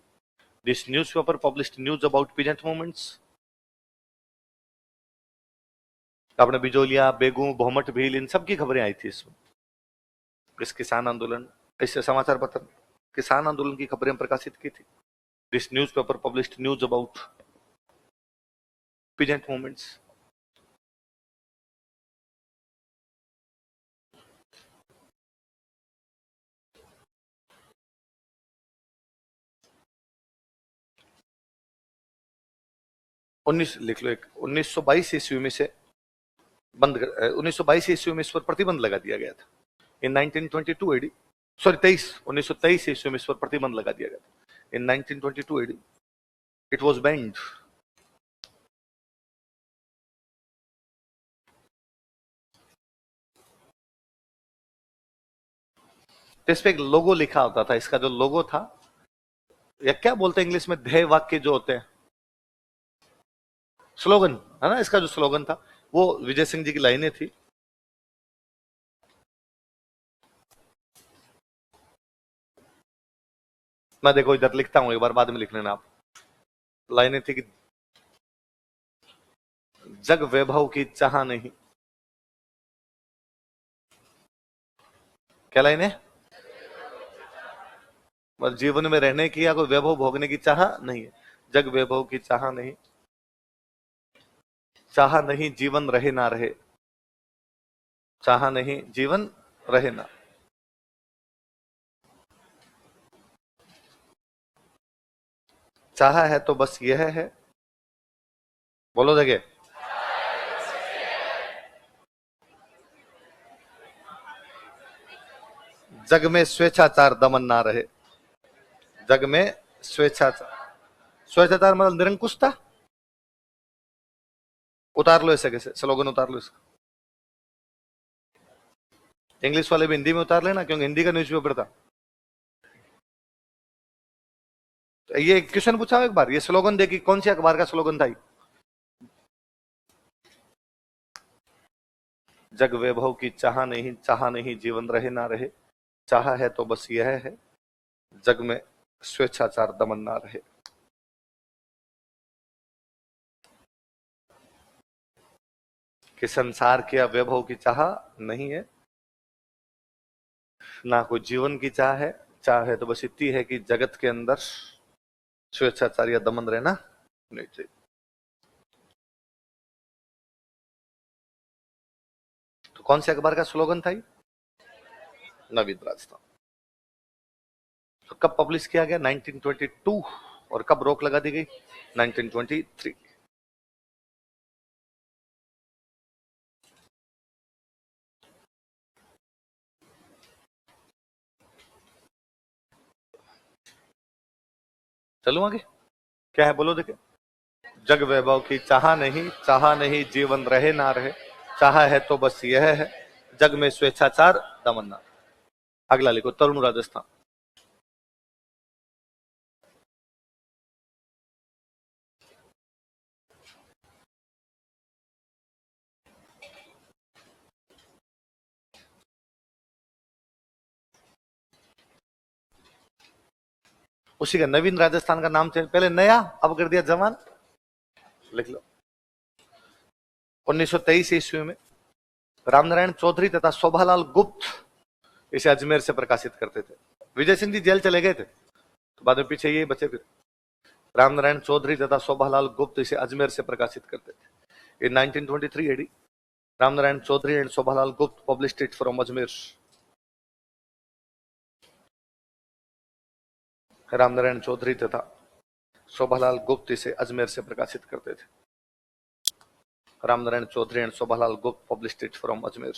This news paper published news about peasant movements. अपने बिजोलिया, बेगू, भोमट भील, इन सब की खबरें आई थी इसमें. इस किसान आंदोलन, इस समाचार पत्र किसान आंदोलन की खबरें प्रकाशित की थी. This news paper published news about peasant movements. उन्नीस लिख लो एक. 1922 ईस्वी में से बंद 1922 ईस्वी में इस पर प्रतिबंध लगा दिया गया था. इन 1922 एडी, सॉरी 1923 ईस्वी में इस पर प्रतिबंध लगा दिया गया था. इन 1922 एडी इट वाज बैंड. तो इस पे एक लोगो लिखा होता था. इसका जो लोगो था, या क्या बोलते हैं इंग्लिश में, ध्येय वाक्य जो होते हैं, स्लोगन है ना. इसका जो स्लोगन था वो विजय सिंह जी की लाइनें थी. मैं देखो इधर लिखता हूं, एक बार बाद में लिख लेना आप. लाइनें थी कि जग वैभव की चाह नहीं. क्या लाइन है? जीवन में रहने की या कोई वैभव भोगने की चाह नहीं है. जग वैभव की चाह नहीं. चाह नहीं जीवन रहे ना रहे. चाह नहीं जीवन रहे ना. चाह है तो बस यह है. बोलो जगह. जग में स्वेच्छाचार दमन ना रहे। जग में स्वेच्छाचार, स्वेच्छाचार मतलब निरंकुशता। उतार लो इसे, कैसे स्लोगन उतार लो इसका। इंग्लिश वाले भी हिंदी में उतार लेना, क्योंकि हिंदी का न्यूज़पेपर था। तो ये क्वेश्चन पूछा एक बार, ये स्लोगन देखी कौन सी अखबार का स्लोगन था? जग वैभव की चाह नहीं जीवन रहे ना रहे, चाह है तो बस यह है, जग में स्वेच्छाचार दमन ना रहे। कि संसार के वैभव की चाह नहीं है, ना कोई जीवन की चाह है, चाह है तो बस इतनी है कि जगत के अंदर स्वेच्छाचार या दमन रहना नहीं चाहिए। तो कौन से अखबार का स्लोगन था ये? नवीन राजस्थान। तो कब पब्लिश किया गया? 1922। और कब रोक लगा दी गई? 1923। चलूं आगे, क्या है बोलो देखे। जग वैभव की चाह नहीं जीवन रहे ना रहे, चाह है तो बस यह है, जग में स्वेच्छाचार दमन ना। अगला लिखो, तरुण राजस्थान। उसी का नवीन राजस्थान का नाम चेंज, पहले नया अब कर दिया जवान। लिख लो। 1923 ईस्वी में रामनारायण चौधरी तथा शोभालाल गुप्त इसे अजमेर से प्रकाशित करते थे। विजय सिंह जी जेल चले गए थे, तो बाद में पीछे ये बचे फिर। रामनारायण चौधरी तथा शोभालाल गुप्त इसे अजमेर से प्रकाशित करते थे। In 1923 AD, Ramnarayan Chaudhary and Shobhalal Gupta published it from Ajmer. Ramnarayan Chaudhary तथा शोभालाल गुप्त इसे अजमेर से प्रकाशित करते थे। Ramnarayan Chaudhary and Shobhalal Gupta published it from Ajmer.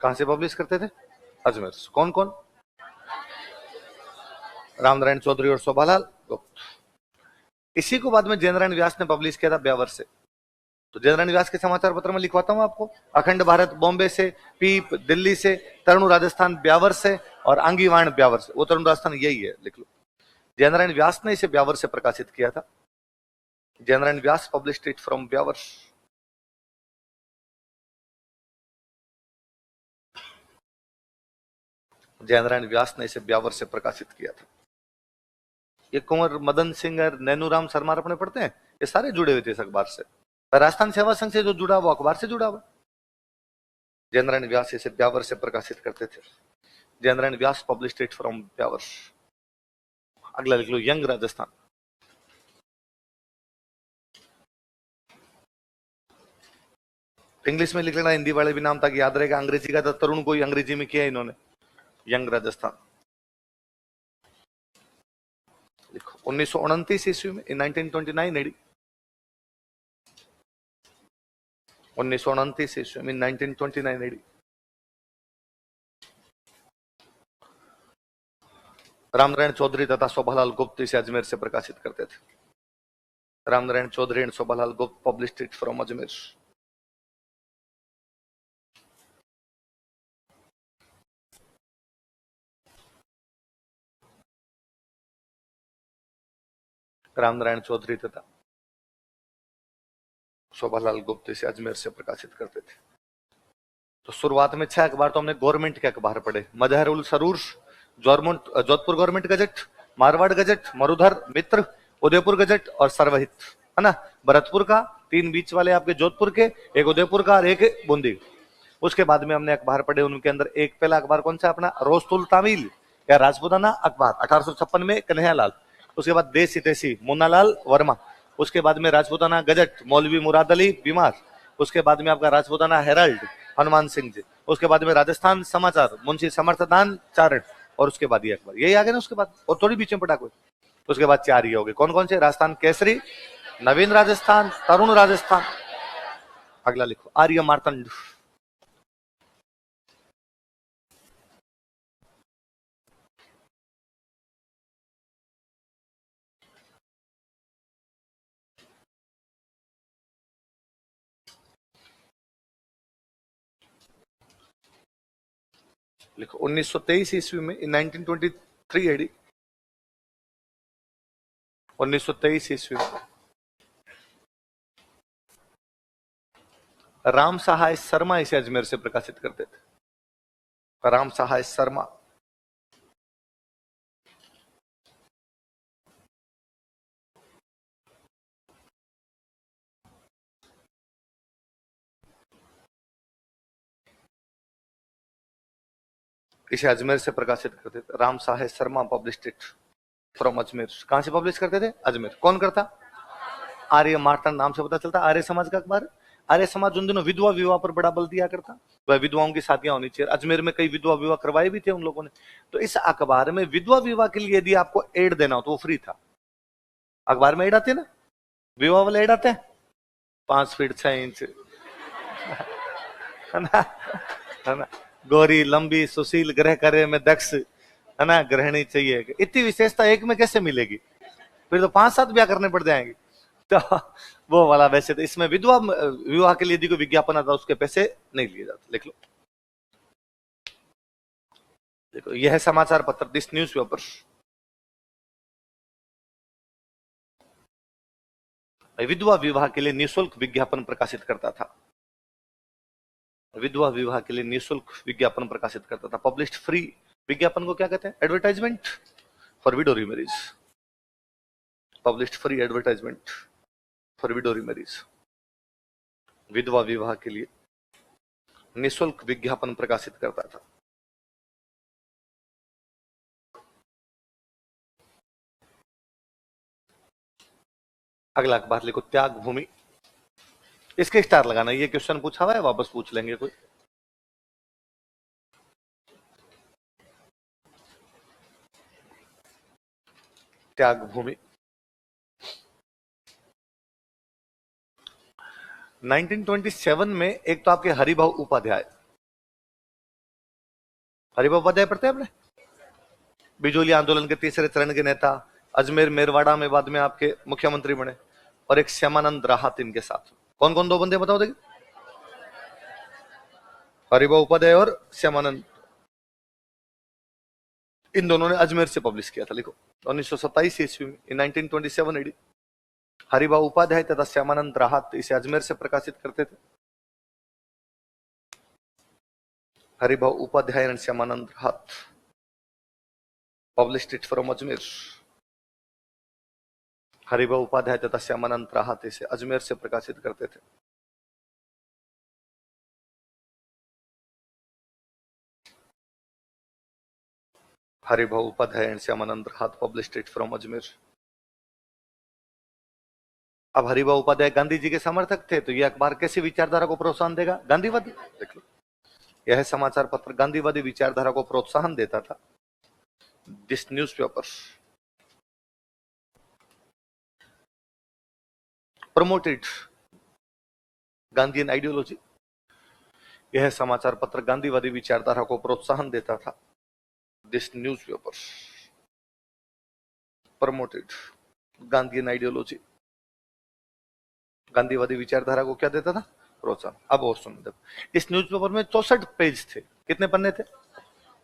कहां से पब्लिश करते थे? अजमेर। कौन कौन? रामनारायण चौधरी और शोभालाल गुप्त। इसी को बाद में जयनारायण व्यास ने पब्लिश किया था ब्यावर से। तो जयनारायण व्यास के समाचार पत्र में लिखवाता हूं आपको। अखंड भारत बॉम्बे से, पीप दिल्ली से, तरुण राजस्थान ब्यावर से, और आंगीवाण ब्यावर से। वो तरुण राजस्थान यही है, लिख लो। जयनारायण व्यास ने इसे ब्यावर से प्रकाशित किया था। Jaynarayan Vyas published it from Beawar. Jaynarayan Vyas ने इसे ब्यावर से प्रकाशित किया था। ये कुंवर मदन सिंह और नैनूराम शर्मा अपने पढ़ते हैं, ये सारे जुड़े हुए थे इस अखबार से। राजस्थान सेवा संघ से जो जुड़ा वो अखबार से जुड़ा हुआ। जयनारायण व्यास इसे ब्यावर से प्रकाशित करते थे। Jainarayan Vyas published it from Beawar. अगला लिख लो, यंग राजस्थान। इंग्लिश में लिख लेना, हिंदी वाले भी नाम ताकि याद रहेगा। अंग्रेजी का तो तरुण को ही अंग्रेजी में किया इन्होंने। यंग राजस्थान लिखो। 1929 ईस्वी में, इन 1929 एडी। 1929 ईस्वी में, 1929 एडी। रामनारायण चौधरी तथा शोभालाल गुप्त इसे अजमेर से प्रकाशित करते थे। Ramnarayan Chaudhary and Shobhalal Gupta published it from Ajmer. Ramnarayan Chaudhary तथा शोभालाल गुप्त इसे अजमेर से प्रकाशित करते थे। तो शुरुआत में 6 अखबार तो हमने गवर्नमेंट के अखबार पढ़े। Mazhar ul Sarur, Jodhpur government gazette, Marwar gazette, Marudhar, Mitra, Udaipur gazette और सर्वहित, है ना। भरतपुर का, 3 बीच वाले आपके जोधपुर के, एक उदयपुर का और एक बूंदी। उसके बाद में हमने अखबार पढ़े, उनके अंदर एक पहला अखबार कौन सा अपना, रोस्तुल तामील या राजपुताना अखबार 1856 में कन्हैयालाल। उसके बाद देश हितैषी मुन्नालाल वर्मा। उसके बाद में राजपुताना गजट मौलवी मुराद अली बीमार। उसके बाद में आपका राजपुताना हेराल्ड हनुमान सिंह जी। उसके बाद में राजस्थान समाचार मुंशी समर्थदान चारण। और उसके बाद ये अखबार, यही आ गया ना उसके बाद, और थोड़ी बीच में पटा कोई। उसके बाद 4 ये हो गए। कौन कौन से? राजस्थान केसरी, नवीन राजस्थान, तरुण राजस्थान। अगला लिखो आर्य मार्तंड। लिखो 1923 ईस्वी में, इन 1923 एडी, 1923 ईस्वी में राम सहाय शर्मा इसे अजमेर से प्रकाशित करते थे। राम सहाय शर्मा। इसे अजमेर से प्रकाशित करते थे। Ram Sahay Sharma published it from Ajmer. कहां से पब्लिश करते थे? अजमेर। कौन करता? आर्य मार्तंड नाम से पता चलता। आर्य समाज का अखबार। आर्य समाज उन दिनों विधवा विवाह पर बड़ा बल दिया करता। वह विधवाओं की शादियां होनी चाहिए। अजमेर में कई विधवा विवाह करवाए भी थे उन लोगों ने। तो इस अखबार में विधवा विवाह के लिए यदि आपको एड देना हो तो वो फ्री था। अखबार में एड आते ना, विवाह वाले एड आते हैं, 5 फीट 6 इंच, है ना, है ना, गोरी लंबी सुशील ग्रह करे में दक्ष, है ना, गृहिणी चाहिए। इतनी विशेषता एक में कैसे मिलेगी? फिर तो 5-7 ब्याह करने पड़ जाएंगे। तो वो वाला वैसे तो इसमें विधवा विवाह के लिए यदि कोई विज्ञापन आता उसके पैसे नहीं लिए जाते। लिख लो। देखो यह है समाचार पत्र, दिस न्यूज पेपर विधवा विवाह के लिए निःशुल्क विज्ञापन प्रकाशित करता था। विधवा विवाह के लिए निःशुल्क विज्ञापन प्रकाशित करता था। Published free. विज्ञापन को क्या कहते हैं? Advertisement for window remarriage. Published free advertisement for window remarriage. विधवा विवाह के लिए निःशुल्क विज्ञापन प्रकाशित करता था। अगला अखबार लिखो त्याग भूमि। इसके स्टार लगाना। ये क्वेश्चन पूछा हुआ है, वापस पूछ लेंगे कोई। त्याग भूमि 1927 में। एक तो आपके हरिभाऊ उपाध्याय, हरिभाऊ उपाध्याय पढ़ते हैं आपने? बिजोली आंदोलन के तीसरे चरण के नेता, अजमेर मेरवाड़ा में बाद में आपके मुख्यमंत्री बने। और एक श्यामानंद राहत इनके साथ। कौन कौन 2 बंदे बताओ देखिए? हरिभाऊ उपाध्याय और श्यामानंद। इन दोनों ने अजमेर से पब्लिश किया था। लिखो 1927 ईस्वी में, इन 1927 एडी, हरिभाऊ उपाध्याय तथा श्यामानंद राहत इसे अजमेर से प्रकाशित करते थे। Haribhau Upadhyay and Shyamanand Rahat published it from Ajmer. Haribhau Upadhyay तथा श्यामानंद राहत इसे अजमेर से प्रकाशित करते थे। Haribhau Upadhyay and Shyamanand Rahat published it from Ajmer. अब हरिभाऊ उपाध्याय गांधी जी के समर्थक थे, तो यह अखबार कैसी विचारधारा को प्रोत्साहन देगा? गांधीवादी। देख लो, यह समाचार पत्र गांधीवादी विचारधारा को प्रोत्साहन देता था। This news paper promoted Gandhian ideology. यह समाचार पत्र गांधीवादी विचारधारा को प्रोत्साहन देता था। This news paper promoted Gandhian ideology. गांधीवादी विचारधारा को क्या देता था? प्रोत्साहन। अब और सुन, देखो इस न्यूज़पेपर में 64 पेज थे। कितने पन्ने थे?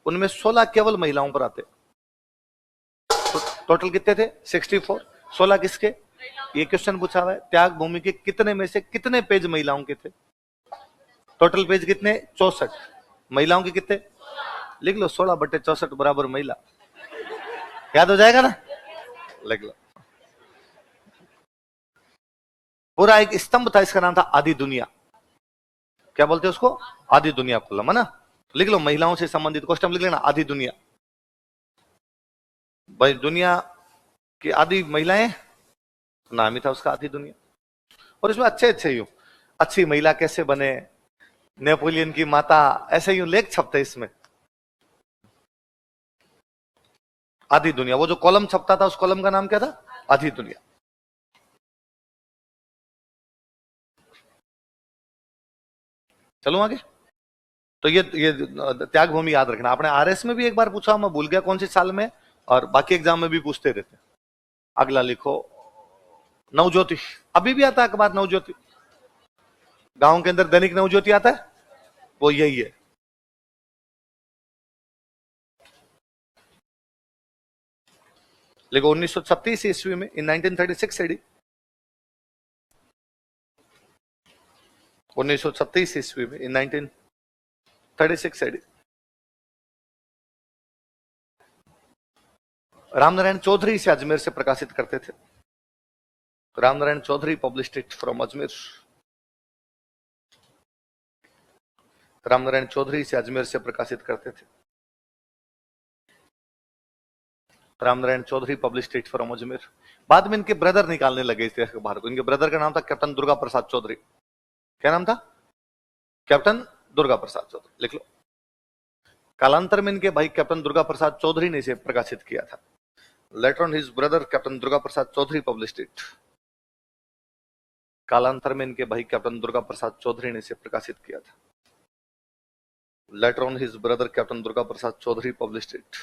उनमें 16 केवल महिलाओं पर आते। तो टोटल कितने थे? 64। 16 किसके? ये क्वेश्चन पूछा हुआ है, त्याग भूमि के कितने में से कितने पेज महिलाओं के थे? टोटल पेज कितने? 64। महिलाओं के कितने? लिख लो 16/64 बराबर महिला। याद हो जाएगा ना? लिख लो। पूरा एक स्तंभ था, इसका नाम था आदि दुनिया। क्या बोलते हैं उसको? आदि दुनिया कॉलम, है ना? लिख लो महिलाओं से संबंधित क्वेश्चन लिख लेना, आदि दुनिया। भाई दुनिया की आदि महिलाएं, नाम ही था उसका आदि दुनिया। और इसमें अच्छे अच्छे यूं, अच्छी महिला कैसे बने, नेपोलियन की माता, ऐसे यूं लेख छपते इसमें। आधी दुनिया। वो जो कॉलम छपता था उस कॉलम का नाम क्या था? आधी दुनिया। चलो आगे। तो ये त्याग भूमि याद रखना। आपने आरएस में भी एक बार पूछा, मैं भूल गया कौन से साल में, और बाकी एग्जाम में भी पूछते रहते। अगला लिखो, नवज्योति। अभी भी आता है अखबार नवज्योति, गांव के अंदर दैनिक नवज्योति आता है, वो यही है। लेकिन 1936 ईस्वी में, इन 1936 एडी, 1936 ईस्वी में, इन 1936 एडी, रामनारायण चौधरी इसे अजमेर से प्रकाशित करते थे। Ramnarayan Chaudhary published it from Ajmer. Ramnarayan Chaudhary इसे अजमेर से प्रकाशित करते थे। Ramnarayan Chaudhary published it from Ajmer. बाद में इनके ब्रदर निकालने लगे थे अखबार को। इनके ब्रदर का नाम था कैप्टन दुर्गा प्रसाद चौधरी। क्या नाम था? कैप्टन दुर्गा प्रसाद चौधरी, लिख लो। कालांतर में इनके भाई कैप्टन दुर्गा प्रसाद चौधरी ने इसे प्रकाशित किया था। Later on his brother captain Durga Prasad Chaudhary published it. कालांतर में इनके भाई कैप्टन दुर्गा प्रसाद चौधरी ने इसे प्रकाशित किया था। Later on his brother captain Durga Prasad Chaudhary published it.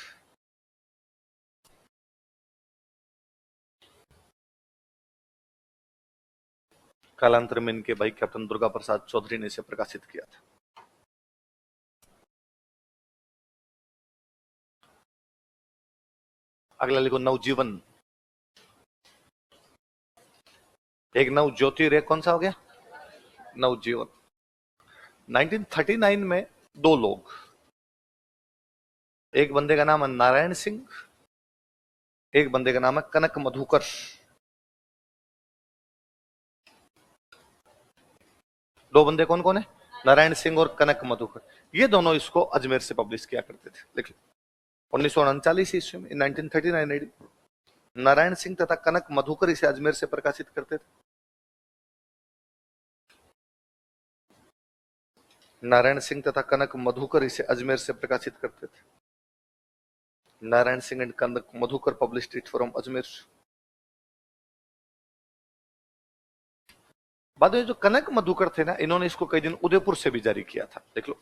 कालांतर में इनके भाई कैप्टन दुर्गा प्रसाद चौधरी ने इसे प्रकाशित किया था। अगला लिखो, नवजीवन। एक नव ज्योति रे, कौन सा हो गया? नवजीवन। 1939 में दो लोग, एक बंदे का नाम है नारायण सिंह, एक बंदे का नाम है कनक मधुकर। दो बंदे कौन कौन है? नारायण सिंह और कनक मधुकर। ये दोनों इसको अजमेर से पब्लिश किया करते थे। लिख लो, 1939 ईस्वी में, 1939 एडी, नारायण सिंह तथा कनक मधुकर इसे अजमेर से प्रकाशित करते थे। नारायण सिंह तथा कनक मधुकर इसे अजमेर से प्रकाशित करते थे। Narayan Singh and Kanak Madhukar published it from Ajmer. बाद में जो कनक मधुकर थे ना, इन्होंने इसको कई दिन उदयपुर से भी जारी किया था। देख लो,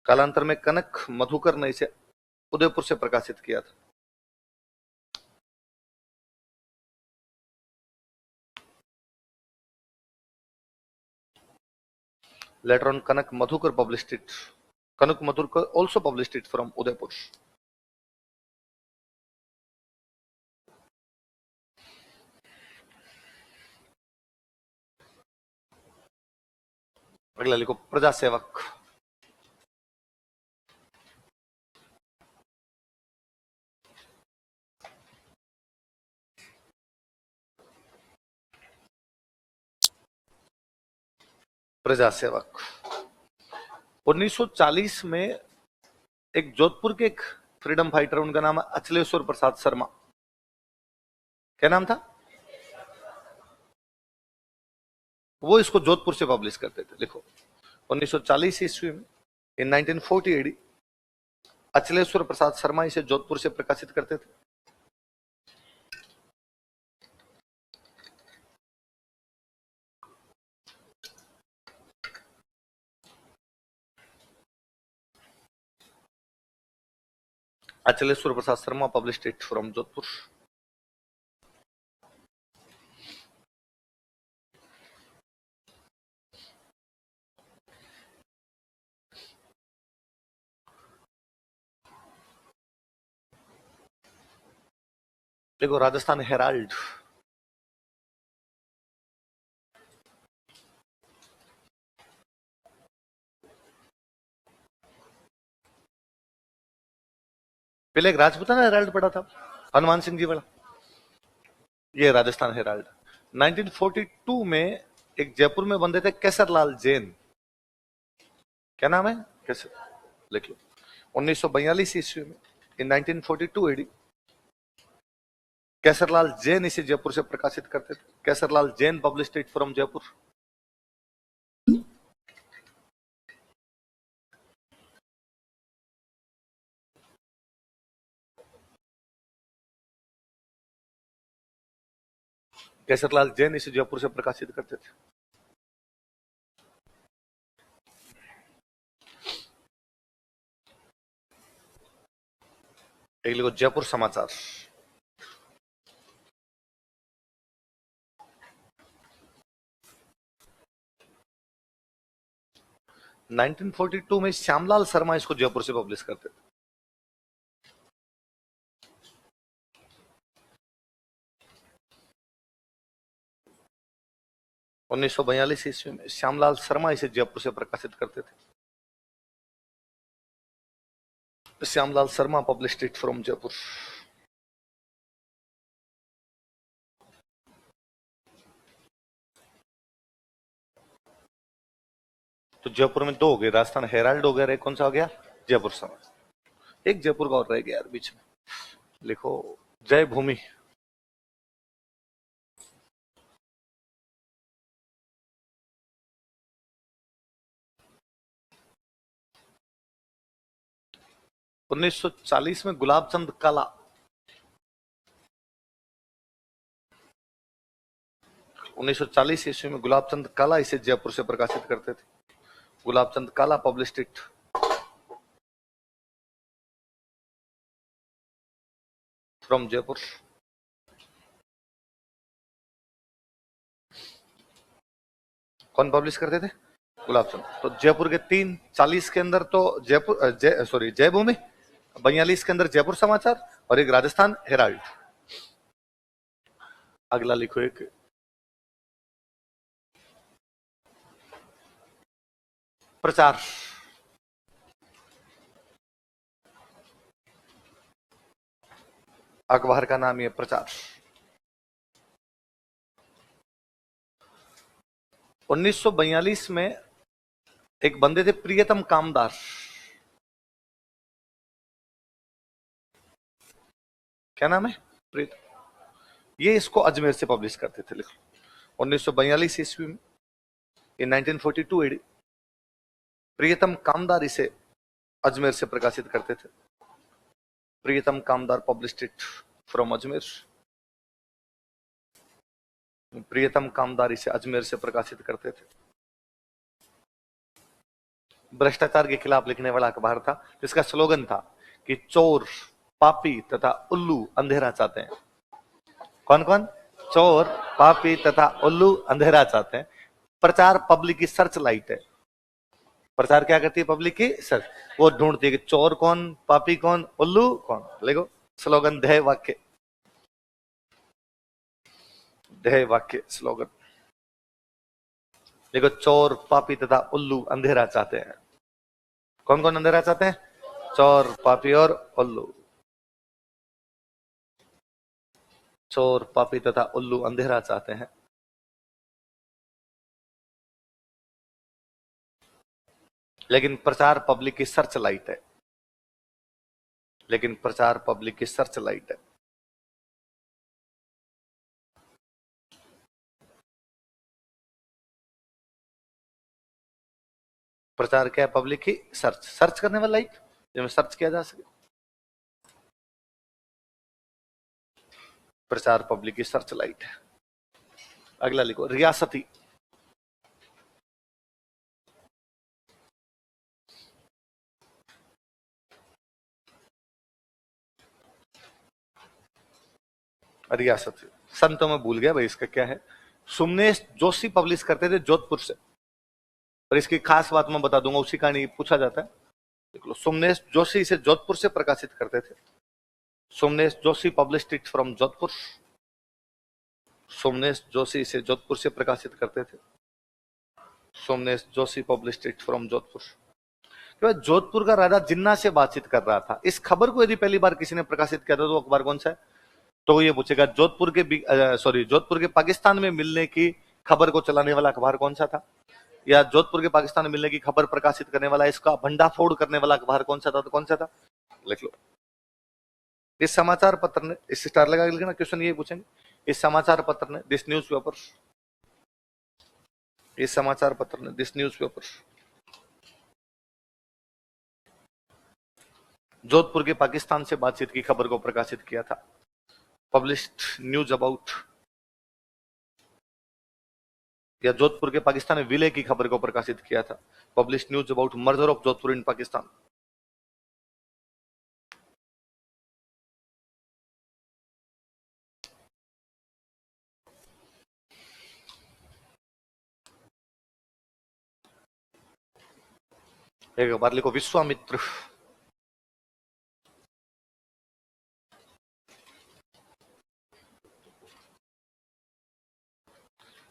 कालांतर में कनक मधुकर ने इसे उदयपुर से प्रकाशित किया था। Later on Kanak Madhukar published it. Kanak Madhukar also published it from Udaipur. अगला लिखो, प्रजा सेवक। प्रजा सेवक 1940 में एक जोधपुर के एक फ्रीडम फाइटर, उनका नाम है अचलेश्वर प्रसाद शर्मा। क्या नाम था? वो इसको जोधपुर से पब्लिश करते थे। लिखो, 1940 ईस्वी में, इन 1940 एडी, अचलेश्वर प्रसाद शर्मा इसे जोधपुर से प्रकाशित करते थे। Achaleshwar Prasad Sharma published it from Jodhpur. देखो, राजस्थान हेराल्ड। पहले एक राजपूताना हेराल्ड पढ़ा था, हनुमान सिंह जी वाला। ये राजस्थान हेराल्ड। 1942 में एक जयपुर में बंदे थे केसरलाल जैन। क्या नाम है? कैसर, लिख लो। 1942 ईस्वी में, इन 1942 एडी, केसरलाल जैन इसे जयपुर से प्रकाशित करते थे। Kesarlal Jain published it from Jaipur. Kesarlal Jain इसे जयपुर से प्रकाशित करते थे। एक लिखो जयपुर समाचार। 1942 में श्यामलाल शर्मा इसको जयपुर से पब्लिश करते थे। उन्नीस सौ 42 ईस्वी में श्यामलाल शर्मा इसे जयपुर से प्रकाशित करते थे। Shyamlal Sharma published it from Jaipur. तो जयपुर में दो हो गए, राजस्थान हेराल्ड हो गया, एक कौन सा हो गया? जयपुर समाचार। एक जयपुर का और रह गया यार बीच में, लिखो जय भूमि। उन्नीस सौ 40 में गुलाबचंद काला, उन्नीस सौ 40 ईस्वी में गुलाबचंद काला इसे जयपुर से प्रकाशित करते थे। गुलाबचंद काला पब्लिश्ड इट फ्रॉम जयपुर। कौन पब्लिश करते थे? गुलाबचंद। तो जयपुर के 340 के अंदर तो जयपुर जय भूमि, 42 के अंदर जयपुर समाचार और एक राजस्थान हेराल्ड। अगला लिखो एक प्रचार। अखबार का नाम है प्रचार। 1942 में एक बंदे थे प्रियतम कामदार, क्या नाम है? प्रियतम। ये इसको अजमेर से पब्लिश करते थे। लिखो 1942 ईस्वी में, इन 1942 एडी, प्रियतम कामदार इसे अजमेर से प्रकाशित करते थे। प्रियतम कामदार पब्लिश्ड इट फ्रॉम अजमेर। प्रियतम कामदार इसे अजमेर से प्रकाशित करते थे। भ्रष्टाचार के खिलाफ लिखने वाला अखबार था, जिसका स्लोगन था कि चोर, पापी तथा उल्लू अंधेरा चाहते हैं। कौन कौन? चोर, पापी तथा उल्लू अंधेरा चाहते हैं। प्रचार पब्लिक की सर्च लाइट है। प्रचार क्या करती है? पब्लिक की सर्च, वो ढूंढती है कि चोर कौन, पापी कौन, उल्लू कौन। देखो स्लोगन, ध्येय वाक्य, ध्येय वाक्य स्लोगन। देखो चोर, पापी तथा उल्लू अंधेरा चाहते हैं। कौन कौन अंधेरा चाहते हैं? चोर, पापी और उल्लू। चोर, पापी तथा उल्लू अंधेरा चाहते हैं। लेकिन प्रचार पब्लिक की सर्च लाइट है। लेकिन प्रचार पब्लिक की सर्च लाइट है। प्रचार क्या है? पब्लिक की सर्च, सर्च करने वाला लाइट, जिसमें सर्च किया जा सके। प्रचार पब्लिक की सर्च लाइट है। अगला लिखो रियासती। रियासती संतों में भूल गया भाई, इसका क्या है? सुमनेश जोशी पब्लिश करते थे जोधपुर से, और इसकी खास बात मैं बता दूंगा, उसी कहानी पूछा जाता है। देख लो, सुमनेश जोशी इसे जोधपुर से प्रकाशित करते थे। Somnesh Joshi published it from Jodhpur. Somnesh Joshi इसे जोधपुर से प्रकाशित करते थे। Somnesh Joshi published it from Jodhpur. Jodhpur का राजा जिन्ना से बातचीत कर रहा था। इस खबर को यदि पहली बार किसी ने प्रकाशित किया था तो अखबार कौन सा है? तो ये पूछेगा जोधपुर के पाकिस्तान में मिलने की खबर को चलाने वाला अखबार कौन सा था, या जोधपुर के पाकिस्तान में मिलने की खबर प्रकाशित करने वाला, इसका भंडाफोड़ करने वाला अखबार कौन सा था? तो कौन सा था? लिख लो। इस समाचार पत्र ने, इस स्टार लगा के लिखना, क्वेश्चन ये पूछेंगे, इस समाचार पत्र ने, दिस न्यूज़पेपर, इस समाचार पत्र ने, दिस न्यूज़पेपर जोधपुर के पाकिस्तान से बातचीत की खबर को प्रकाशित किया था। पब्लिश्ड न्यूज अबाउट या जोधपुर के पाकिस्तान में विलय की खबर को प्रकाशित किया था। Publish news about murder of Jodhpur in Pakistan. एक बार लिखो विश्वामित्र।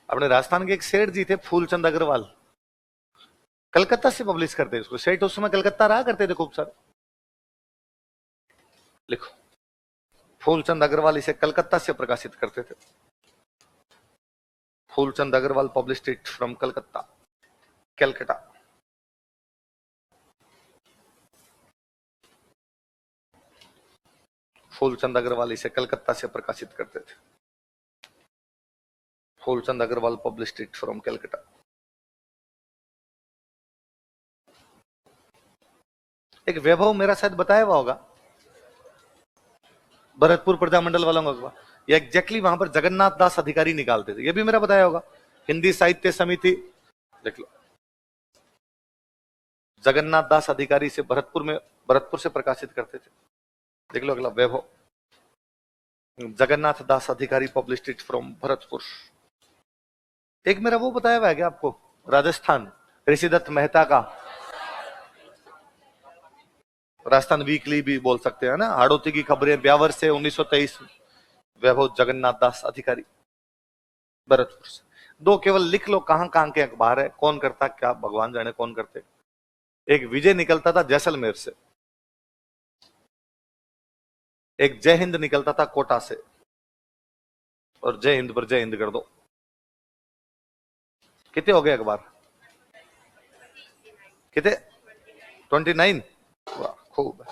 अपने राजस्थान के एक सेठ जी थे फूलचंद अग्रवाल, कलकत्ता से पब्लिश करते इसको। सेठ उस समय कलकत्ता रहा करते थे खूब सारे। लिखो फूलचंद अग्रवाल इसे कलकत्ता से प्रकाशित करते थे। Phoolchand Agarwal published it from Calcutta, Calcutta. Phoolchand Agarwal इसे कलकत्ता से प्रकाशित करते थे। Phoolchand Agarwal published it from Calcutta. एक वैभव मेरा शायद बताया हुआ होगा, भरतपुर प्रजामंडल वालों का, ये एग्जैक्टली वहां पर जगन्नाथ दास अधिकारी निकालते थे। ये भी मेरा बताया होगा। हिंदी साहित्य समिति, देख लो, जगन्नाथ दास अधिकारी से भरतपुर से प्रकाशित करते थे। देख लो अगला, वैभव जगन्नाथ दास अधिकारी पब्लिश्ड इट फ्रॉम भरतपुर। एक मेरा वो बताया हुआ है क्या आपको, राजस्थान, ऋषिदत्त मेहता का राजस्थान वीकली भी बोल सकते हैं ना, हाड़ौती की खबरें, ब्यावर से 1923। वैभव जगन्नाथ दास अधिकारी भरतपुर से। दो केवल लिख लो कहां कहां के अखबार है, कौन करता क्या भगवान जाने कौन करते। एक विजय निकलता था जैसलमेर से, एक जय हिंद निकलता था कोटा से, और जय हिंद पर जय हिंद कर दो। कितने हो गए अखबार? कितने? 29। वाह खूब।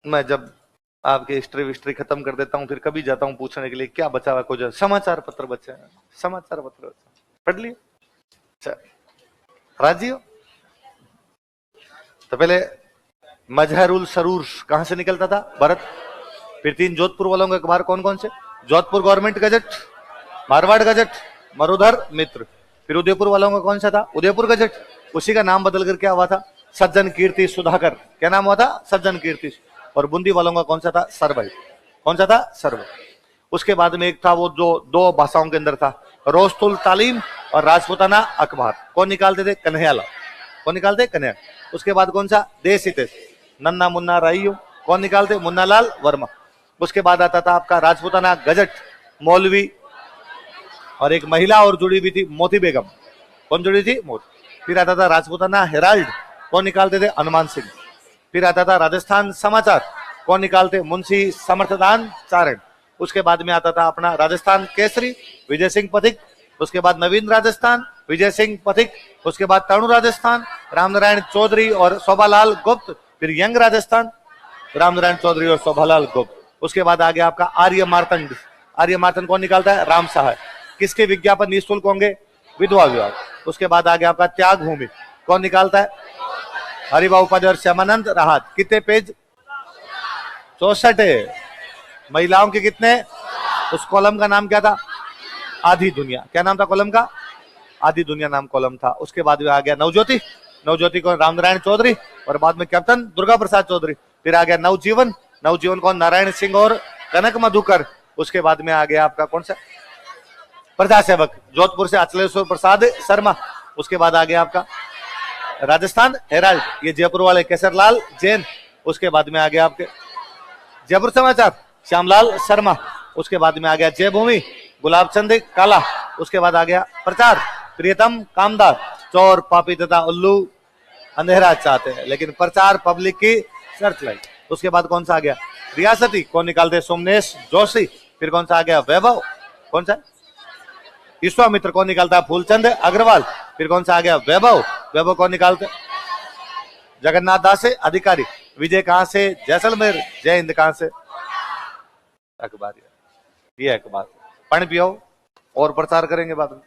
मैं जब आपके हिस्ट्री खत्म कर देता हूं, फिर कभी जाता हूं पूछने के लिए क्या बचा हुआ, कुछ समाचार पत्र बचे हैं, समाचार पत्र पढ़ लिए। अच्छा राजी हो? तो पहले मजहरुल सरूर कहां से निकलता था? भरत। फिर 3 जोधपुर वालों के अखबार कौन कौन से? Jodhpur government gazette, Marwar gazette, Marudhar Mitra. फिर उदयपुर वालों का कौन सा था? उदयपुर गजट। उसी का नाम बदल कर क्या हुआ था? सज्जन कीर्ति सुधाकर। क्या नाम हुआ था? सज्जन कीर्ति। और बूंदी वालों का कौन सा था? सरभई। कौन सा था? सरभई। उसके बाद में एक था वो जो 2 भाषाओं के अंदर था, रोस्तुल तालीम और राजपूताना अखबार। कौन निकालते थे? कन्हैयालाल। कौन निकालते? कन्हैया। उसके बाद कौन सा? देश हितेश, नन्ना मुन्ना राइयो। कौन निकालते? मुन्नालाल वर्मा। उसके बाद आता था आपका राजपूताना गजट, मौलवी, और एक महिला और जुड़ी हुई थी मोती बेगम। कौन जुड़ी थी? मोती। फिर आता था राजपूताना हेराल्ड। कौन निकालते थे? हनुमान सिंह। फिर आता था राजस्थान समाचार। कौन निकालते? मुंशी समर्थदान चारण। उसके बाद में आता था अपना राजस्थान केसरी, विजय सिंह पथिक। उसके बाद नवीन राजस्थान, विजय सिंह पथिक। उसके बाद तणु राजस्थान, रामनारायण चौधरी और शोभालाल गुप्त। फिर यंग राजस्थान, रामनारायण चौधरी और शोभालाल गुप्त। उसके बाद आ गया आपका आर्य मार्तंड। आर्य मार्तंड कौन निकालता है? राम सहाय। किसके विज्ञापन निःशुल्क होंगे? विधवा विभाग। उसके बाद आ गया आपका त्याग भूमि। कौन निकालता है? हरिभाऊ उपाध्याय और श्यामानंद राहत। कितने पेज? 64। महिलाओं के कितने? उस कॉलम का नाम क्या था? आधी दुनिया। क्या नाम था कॉलम का? आधी दुनिया नाम कॉलम था। उसके बाद में आ गया नवज्योति। नवज्योति कौन? रामनारायण चौधरी। और बाद में कैप्टन दुर्गा प्रसाद चौधरी। फिर आ गया नवजीवन। नवजीवन कौन? नारायण सिंह और कनक मधुकर। उसके बाद में आ गया आपका कौन सा? प्रजासेवक, जोधपुर से अचलेश्वर प्रसाद शर्मा। उसके बाद आ गया आपका राजस्थान हेराल्ड, ये जयपुर वाले केसरलाल जैन। उसके बाद में आ गया आपके जयपुर समाचार, श्यामलाल शर्मा। उसके बाद में आ गया जय भूमि, गुलाब चंद काला। उसके बाद आ गया प्रचार, प्रियतम कामदार। चोर पापी तथा उल्लू अंधेरा चाहते हैं, लेकिन प्रचार पब्लिक की सर्च लाइट। उसके बाद कौन सा आ गया? रियासती। कौन निकालते? सोमनेश जोशी। फिर कौन सा आ गया? वैभव। कौन सा? विश्वामित्र। कौन निकालता है? फूलचंद अग्रवाल। फिर कौन सा आ गया? वैभव। वैभव कौन निकालते? जगन्नाथ दास अधिकारी। विजय कहां से? जैसलमेर। जय हिंद कहां से? अखबार। ये अखबार पढ़ पियो और प्रचार करेंगे बाद में।